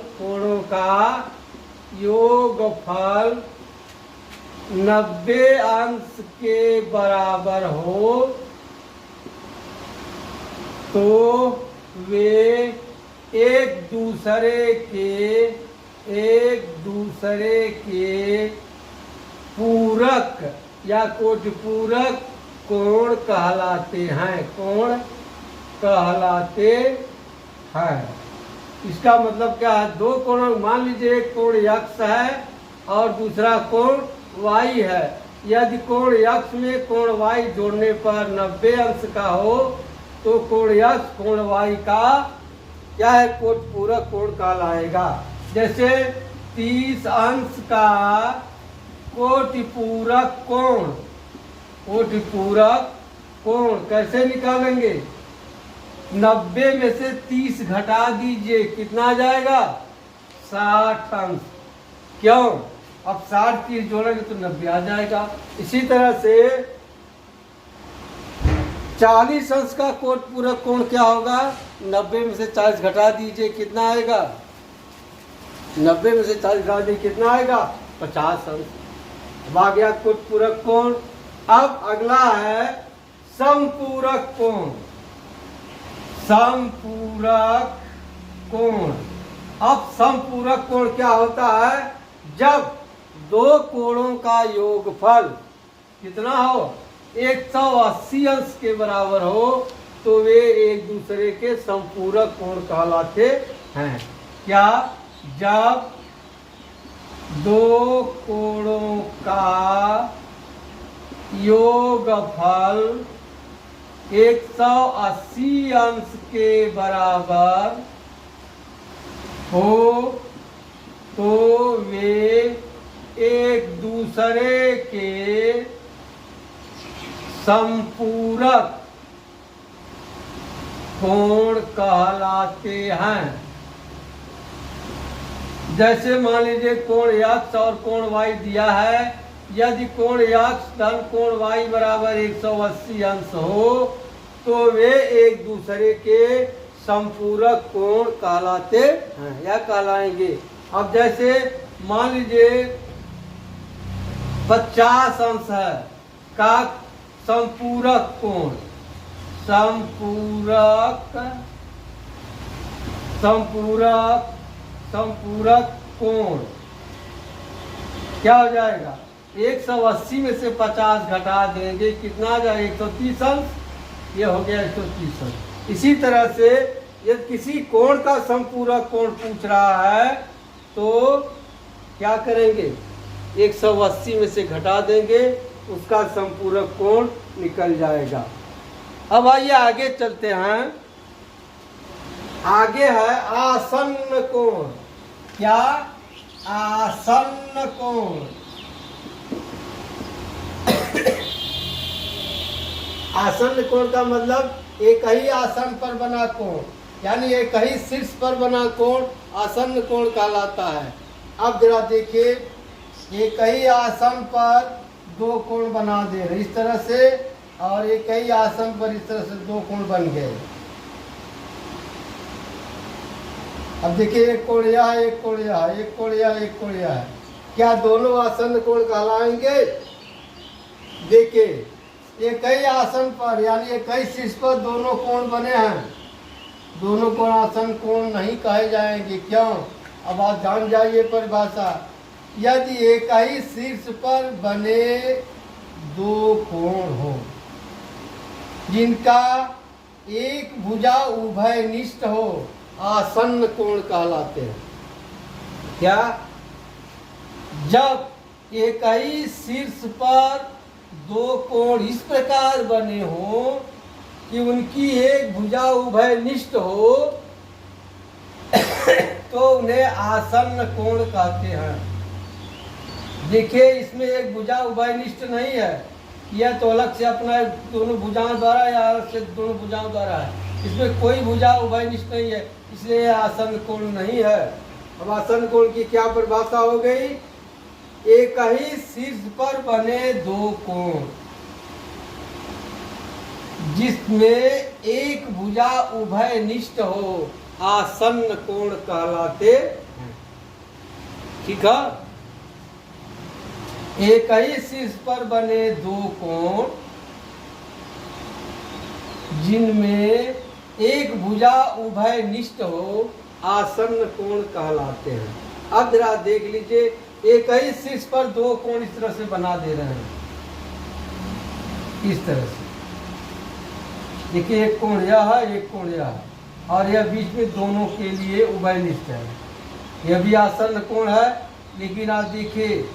90 अंश के बराबर हो तो वे एक दूसरे के पूरक या कोटि पूरक कोण कहलाते हैं। कोण कहलाते हैं। इसका मतलब क्या है? दो कोण, मान लीजिए एक कोण x है और दूसरा कोण y है। यदि कोण x में कोण y जोड़ने पर 90 अंश का हो तो कोण x कोण y का क्या है? कोटि पूरक कोण कहलाएगा। जैसे 30 अंश का कोटि पूरक कोण। कोटि पूरक कोण कैसे निकालेंगे? 90 में से 30 घटा दीजिए, कितना आ जाएगा? 60 अंश। क्यों? अब 60 30 जोड़ेंगे तो 90 आ जाएगा। इसी तरह से 40 अंश का कोट पूरक कोण क्या होगा? 90 में से 40 घटा दीजिए, कितना आएगा? 90 में से 40 घटा दीजिए, कितना आएगा? 50 अंश। अब आ गया कोट पूरक कोण। अब अगला है समपूरक कोण। समपूरक कोण। अब समपूरक कोण क्या होता है? जब दो कोणों का योगफल कितना हो? 180 अंश के बराबर हो तो वे एक दूसरे के समपूरक कोण कहलाते हैं। क्या? जब दो कोणों का योगफल 180 अंश के बराबर हो तो वे एक दूसरे के समपूरक कोण कहलाते हैं। जैसे मान लीजिए कोण x और कोण y दिया है। यदि कोण x धन कोण y बराबर 180 अंश हो तो वे एक दूसरे के समपूरक कोण कहलाते हैं या कहलाएंगे। अब जैसे मान लीजिए 50 अंश है का समपूरक कोण, समपूरक कोण क्या हो जाएगा? 180 में से 50 घटा देंगे, कितना आ जाएगा? 130 अंश। ये हो गया 130 अंश। इसी तरह से यदि किसी कोण का समपूरक कोण पूछ रहा है तो क्या करेंगे? 180 में से घटा देंगे, उसका समपूरक कोण निकल जाएगा। अब आइए आगे चलते हैं। आगे है आसन्न कोण। क्या? आसन्न कोण। आसन्न कोण का मतलब एक ही आसन पर बना कोण, यानी एक ही शीर्ष पर बना कोण आसन्न कोण कहलाता है। अब जरा देखिए, एक ही आसन पर दो कोण बना दे रहे इस तरह से, और एक ही आसन पर इस तरह से दो कोण बन गए। अब देखिए, एक कोण यह है, एक कोण यह है, एक कोण यह, एक कोण यह है। क्या दोनों आसन्न कोण कहलाएंगे? देखिए, एक ही आसन पर यानी एक ही शीर्ष पर दोनों कोण बने हैं, दोनों कोण आसन्न कोण नहीं कहे जाएंगे। क्यों? अब आप जान जाइए परिभाषा। यदि एक ही शीर्ष पर बने दो कोण हो जिनका एक भुजा उभयनिष्ठ हो, आसन्न कोण कहलाते हैं। क्या? जब एक ही शीर्ष पर दो कोण इस प्रकार बने हो कि उनकी एक भुजा उभयनिष्ठ हो तो उन्हें आसन्न कोण कहते हैं। देखिए, इसमें एक भुजा उभयनिष्ठ नहीं है, यह तो अलग से अपना दोनों भुजाओं द्वारा या अलग से दोनों भुजाओं द्वारा है। इसमें कोई भुजा उभयनिष्ठ नहीं है, इसलिए यह आसन्न कोण नहीं है। अब आसन्न कोण की क्या परिभाषा हो गई? एक ही शीर्ष पर बने दो कोण जिसमें एक भुजा उभयनिष्ठ हो, आसन्न कोण कहलाते हैं। ठीक है? एक ही शीर्ष पर बने दो कोण जिनमें एक भुजा उभयनिष्ठ हो, आसन्न कोण कहलाते हैं। अब जरा देख लीजिए, एक ही शीर्ष पर दो कोण इस तरह से बना दे रहे हैं, इस तरह से। देखिए, एक कोण यह है, एक कोण यह है, और यह बीच में दोनों के लिए उभयनिष्ठ है। यह भी आसन्न कोण है। लेकिन आप देखिए,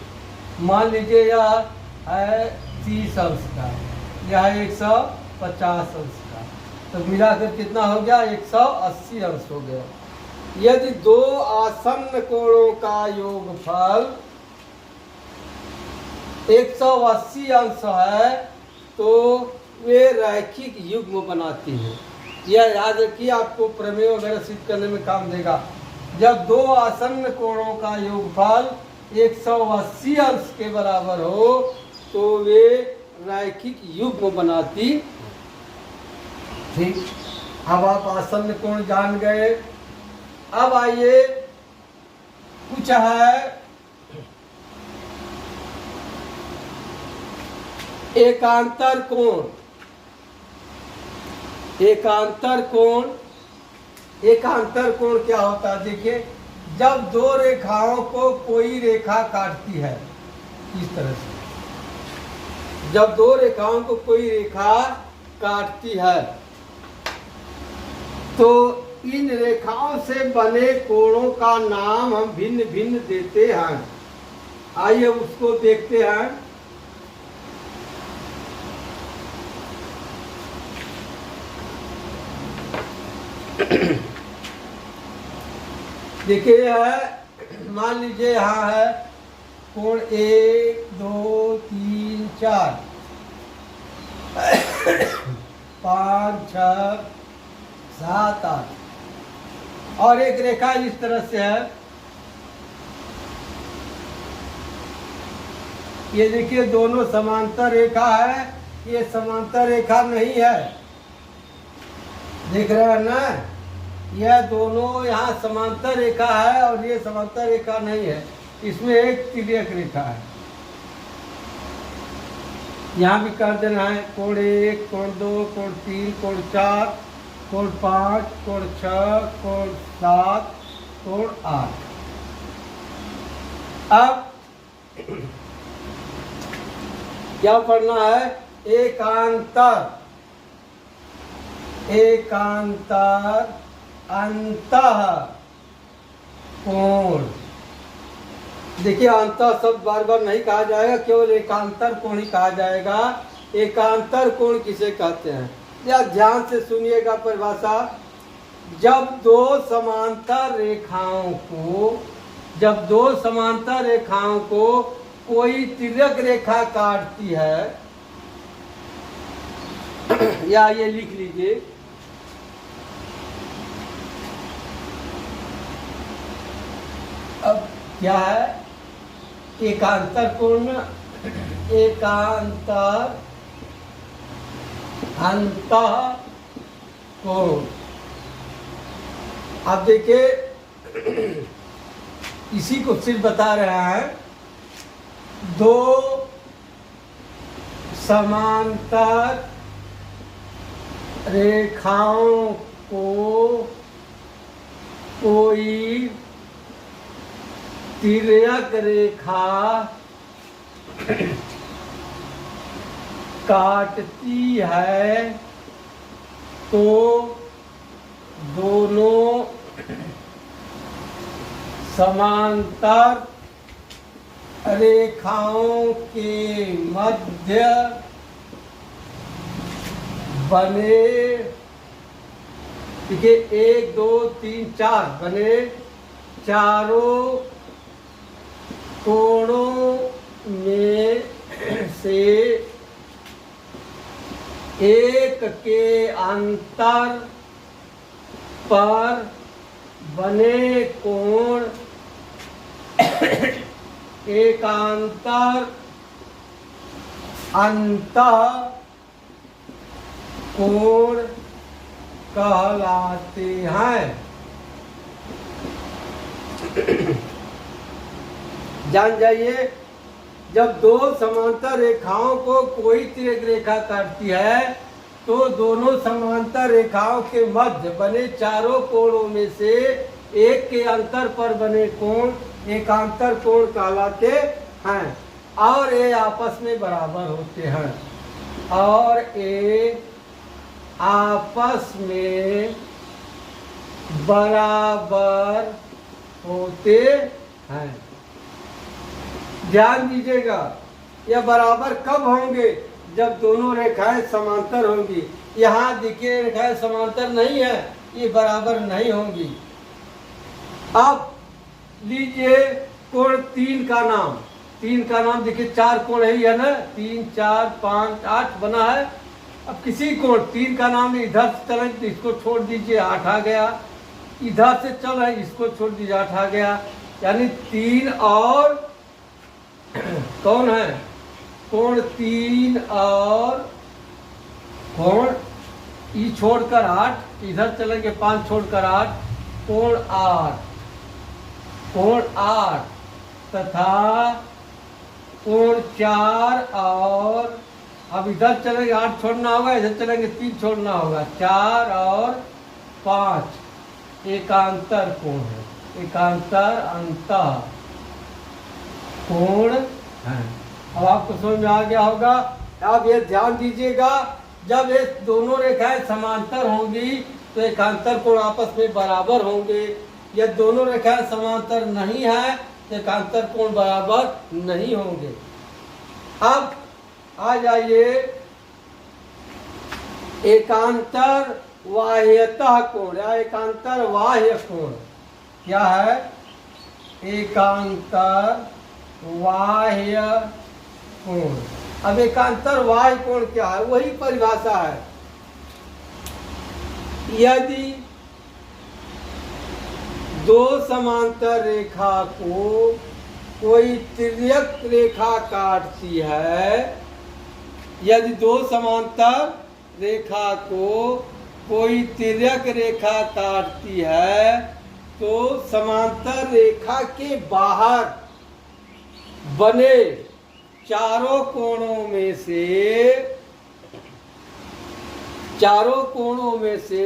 मान लीजिए यह है 30 अंश का, यह 150 अंश का, तो मिलाकर कितना हो गया? 180 अंश हो गया। यदि दो आसन्न कोणों का योगफल 180 अंश है तो वे रैखिक युग्म बनाती हैं। यह याद रखिए, आपको प्रमेय वगैरह सिद्ध करने में काम देगा। जब दो आसन्न कोणों का योगफल 180 अंश के बराबर हो तो वे रैखिक युग्म बनाती। ठीक, अब आप आसन्न कोण जान गए। अब आइए कुछ है एकांतर कोण। एकांतर कोण, एकांतर कोण क्या होता है? देखिए, जब दो रेखाओं को कोई रेखा काटती है, इस तरह से जब दो रेखाओं को कोई रेखा काटती है तो इन रेखाओं से बने कोणों का नाम हम भिन्न भिन्न देते हैं। आइए उसको देखते हैं। देखिए है, मान लीजिए यहाँ है कोण 1 2 3 4 5 6 7 8 और एक रेखा इस तरह से है। ये देखिए दोनों समांतर रेखा है, ये समांतर रेखा नहीं है, देख रहे हैं ना? यह दोनों यहाँ समांतर रेखा है और ये समांतर रेखा नहीं है, इसमें एक तिर्यक रेखा है। यहाँ भी कर देना है कोण 1 कोण 2 कोण 3 कोण 4 कोण 5 कोण 6 कोण 7 कोण 8। अब क्या पढ़ना है? एकांतर, एकांतर अंतः कोण। देखिए अंतः शब्द बार बार नहीं कहा जाएगा, केवल एकांतर कोण ही कहा जाएगा। एकांतर कोण किसे कहते हैं? या ध्यान से सुनिएगा परिभाषा। जब दो समांतर रेखाओं को कोई तिर्यक रेखा काटती है, या ये लिख लीजिए, अब क्या है एकांतर कोण? एकांतर अंतः कोण। आप देखिए इसी को सिर्फ बता रहे हैं। दो समांतर रेखाओं को कोई तिर्यक रेखा काटती है तो दोनों समांतर रेखाओं के मध्य बने, देखिए 1 2 3 4 बने चारों कोणों में से एक के अंतर पर बने कोण एकांतर अंतः कोण कहलाते हैं। जान जाइए, जब दो समांतर रेखाओं को कोई तिर्यक रेखा काटती है तो दोनों समांतर रेखाओं के मध्य बने चारों कोणों में से एक के अंतर पर बने कोण एकांतर कोण कहलाते हैं और ये आपस में बराबर होते हैं। और ये आपस में बराबर होते हैं। ध्यान दीजिएगा, यह बराबर कब होंगे? जब दोनों रेखाएं समांतर होंगी। यहाँ देखिए रेखाएं समांतर नहीं है, ये बराबर नहीं होंगी। अब लीजिए कोण 3 का नाम। 3 का नाम देखिए 4 कोण है ना, 3 4 5 8 बना है। अब किसी कोण 3 का नाम इधर तरह इसको छोड़ दीजिए, 8 आ गया। इधर से चल रहे, इसको छोड़ दीजिए, 8 आ गया, यानी 3 और कौन है कोण 3 और कोण ई छोड़कर 8, इधर चलेंगे 5 छोड़कर 8, कोण 8 तथा कोण 4 और अब इधर चलेंगे 8 छोड़ना होगा, इधर चलेंगे 3 छोड़ना होगा, 4 और 5 एकांतर कोण है, एकांतर अंतः कोण है। अब आपको समझ में आ गया होगा। अब ये ध्यान दीजिएगा, जब ये दोनों रेखाएं समांतर होंगी तो एकांतर कोण आपस में बराबर होंगे। यह दोनों रेखाएं समांतर नहीं है तो एकांतर कोण बराबर नहीं होंगे। अब आ जाइए एकांतर बाह्यतः कोण या एकांतर बाह्य कोण क्या है? एकांतर बाह्य कोण। अब एकांतर बाह्य कोण क्या है? वही परिभाषा है। यदि दो समांतर रेखा को कोई तिर्यक रेखा काटती है, यदि दो समांतर रेखा को कोई तिर्यक रेखा काटती है तो समांतर रेखा के बाहर बने चारों कोणों में से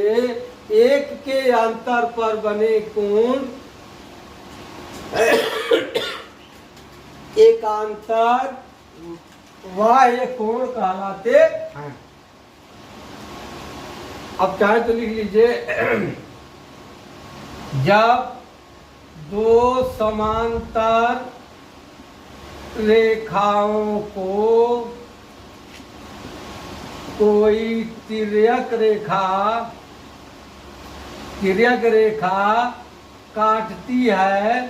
एक के अंतर पर बने कोण एकांतर बाह्य कोण कहलाते हैं। अब चाहे तो लिख लीजिए, जब दो समांतर रेखाओं को कोई तिर्यक रेखा काटती है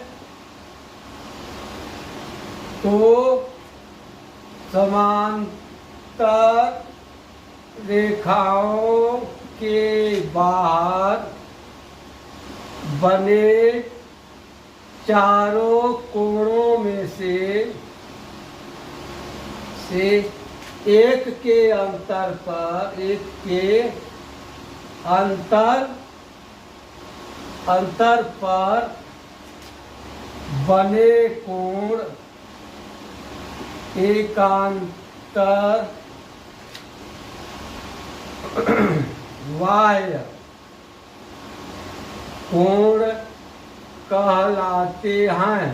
तो समांतर रेखाओं के बाहर बने चारों कोणों में से एक के अंतर पर बने कोण एकांतर बाह्य कोण कहलाते हैं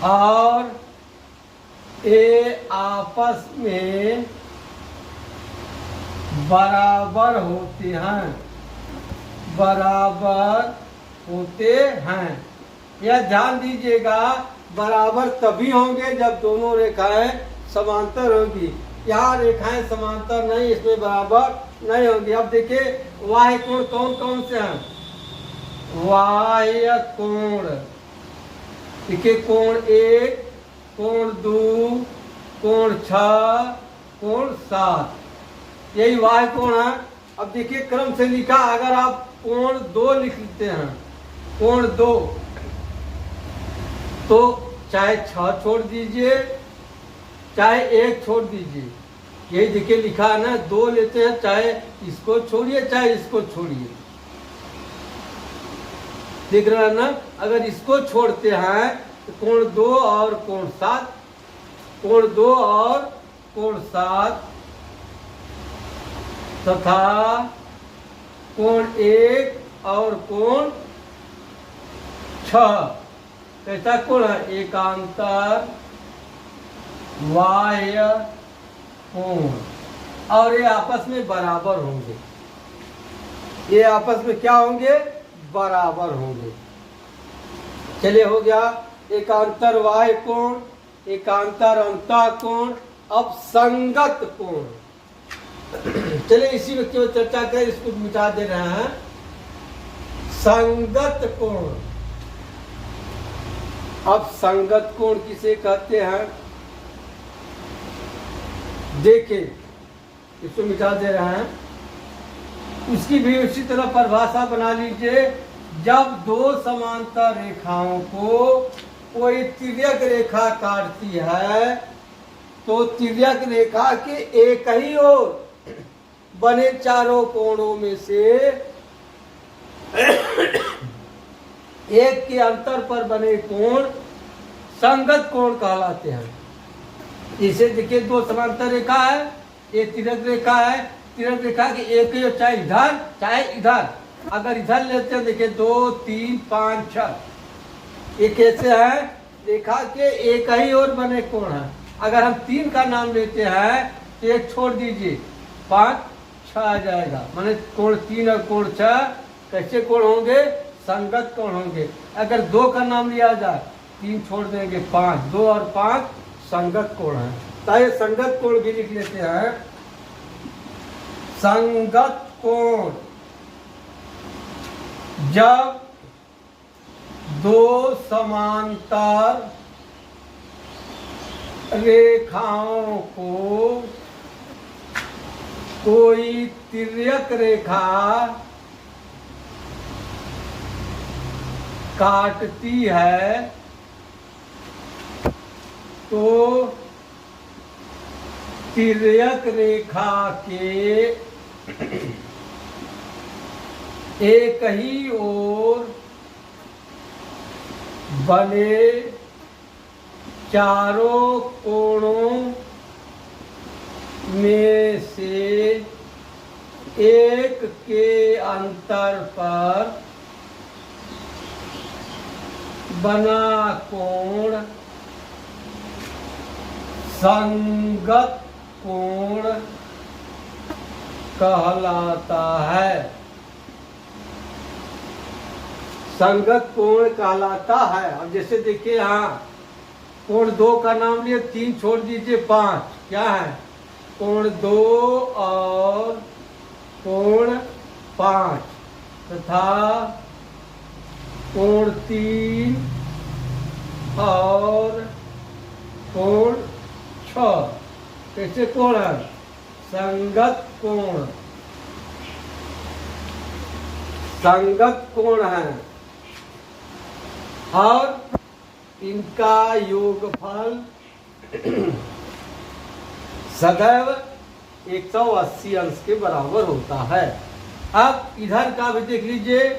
और ये आपस में बराबर होते हैं। यह ध्यान दीजिएगा, बराबर तभी होंगे जब दोनों रेखाएं समांतर होंगी। यहाँ रेखाएं समांतर नहीं, इसमें बराबर नहीं होंगी। अब देखिए बाह्य कोण कौन कौन से हैं? बाह्य कोण देखिए, कोण 1, कोण 2, कोण 6, कोण 7, यही बाह्य कोण है। अब देखिए क्रम से लिखा, अगर आप कोण 2 लिख लेते हैं, कोण 2, तो चाहे 6 छोड़ दीजिए चाहे 1 छोड़ दीजिए, यही देखिए लिखा है ना, 2 लेते हैं, चाहे इसको छोड़िए चाहे इसको छोड़िए, दिख रहा है ना। अगर इसको छोड़ते हैं तो कोण 2 और कोण 7, कोण 2 और कोण 7 तथा कोण 1 और कोण 6 कैसा कोण है? एकांतर बाह्य कोण। और ये आपस में बराबर होंगे, ये आपस में क्या होंगे? बराबर होंगे। चलिए हो गया एकांतर बाह्य कोण, एकांतर अंतः कोण। अब संगत कोण, चलिए इसी में क्यों चर्चा करें, इसको मिटा दे रहे हैं। संगत कोण, अब संगत कोण किसे कहते हैं? देखिए इसको मिटा दे रहे हैं। उसकी भी उसी तरह परिभाषा बना लीजिए। जब दो समांतर रेखाओं को कोई तिर्यक रेखा काटती है तो तिर्यक रेखा के एक ही ओर बने चारों कोणों में से एक के अंतर पर बने कोण संगत कोण कहलाते हैं। इसे देखिए, दो समांतर रेखा है, एक तिर्यक रेखा है, तिर्यक रेखा के एक ही, चाहे इधर चाहे इधर, अगर इधर लेते हैं देखिए 2 3 5 6, ये कैसे है, रेखा के एक ही ओर बने कोण है। अगर हम 3 का नाम लेते हैं तो एक छोड़ दीजिए, 5 6 आ जाएगा, माने कोण 3 और कोण 6 कैसे कोण होंगे, संगत कोण होंगे। अगर 2 का नाम लिया जाए, 3 छोड़ देंगे 5, 2 और 5 संगत कोण है। तो ये संगत कोण भी लिख लेते हैं। संगत कोण जब दो समांतर रेखाओं को कोई तिर्यक रेखा काटती है तो तिर्यक रेखा के एक ही ओर बने चारों कोणों में से एक के अंतर पर बना कोण संगत कोण कहलाता है। संगत कोण कहलाता है। अब जैसे देखिए, यहाँ कोण 2 का नाम लिए, 3 छोड़ दीजिए 5, क्या है, कोण 2 और कोण 5 तथा कोण 3 और कोण 6 कैसे कोण है, संगत कोण, संगत कोण है और इनका योगफल सदैव 180 अंश के बराबर होता है। अब इधर का भी देख लीजिए,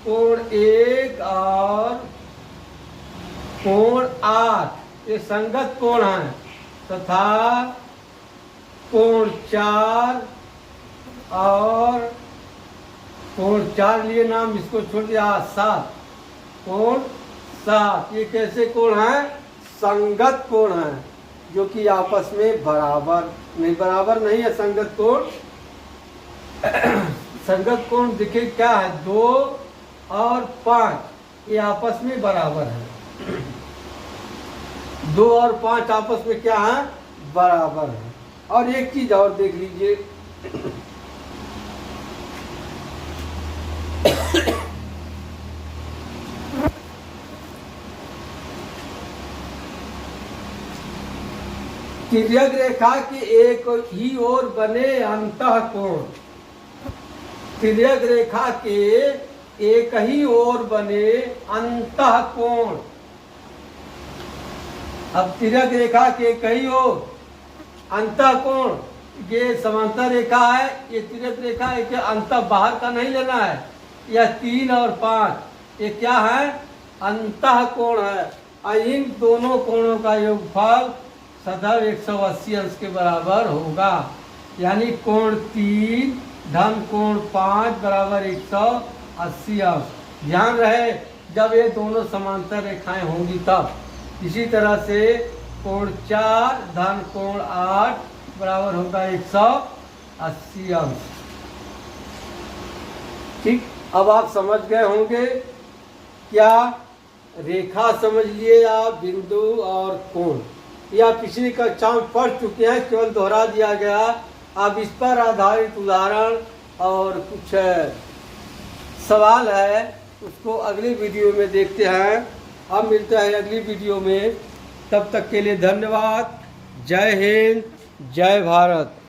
कोण 1 और कोण 8 ये संगत कोण है तथा कोण 4 और कोण 4 लिए नाम, इसको छोड़ दिया 7, कोण 7 ये कैसे कोण है, संगत कोण है, जो कि आपस में बराबर नहीं है। संगत कोण संगत कोण देखिए क्या है, 2 और 5 ये आपस में बराबर है। 2 और 5 आपस में क्या है, बराबर है। और एक चीज और देख लीजिए, तिर्यक रेखा के एक ही ओर बने अंतःकोण, तिर्यक रेखा के एक ही ओर बने अंतःकोण। अब तिर्यक रेखा के एक ही ओर अंतःकोण, ये समांतर रेखा है, ये तिर्यक रेखा है, क्या अंत बाहर का नहीं लेना है, यह 3 और 5 ये क्या है, अंतःकोण है। और इन दोनों कोणों का योगफल सदैव 180 अंश के बराबर होगा। यानी कोण 3 धन कोण 5 बराबर 180 अंश। ध्यान रहे, जब ये दोनों समांतर रेखाएं होंगी तब। इसी तरह से कोण 4 धन कोण 8 बराबर होगा 180 अंश। ठीक, अब आप समझ गए होंगे क्या, रेखा समझ लिए आप, बिंदु और कोण, या पिछली कक्षा में पढ़ चुके हैं, केवल दोहरा दिया गया। अब इस पर आधारित उदाहरण और कुछ सवाल है, उसको अगली वीडियो में देखते हैं। अब मिलते हैं अगली वीडियो में, तब तक के लिए धन्यवाद। जय हिंद, जय भारत।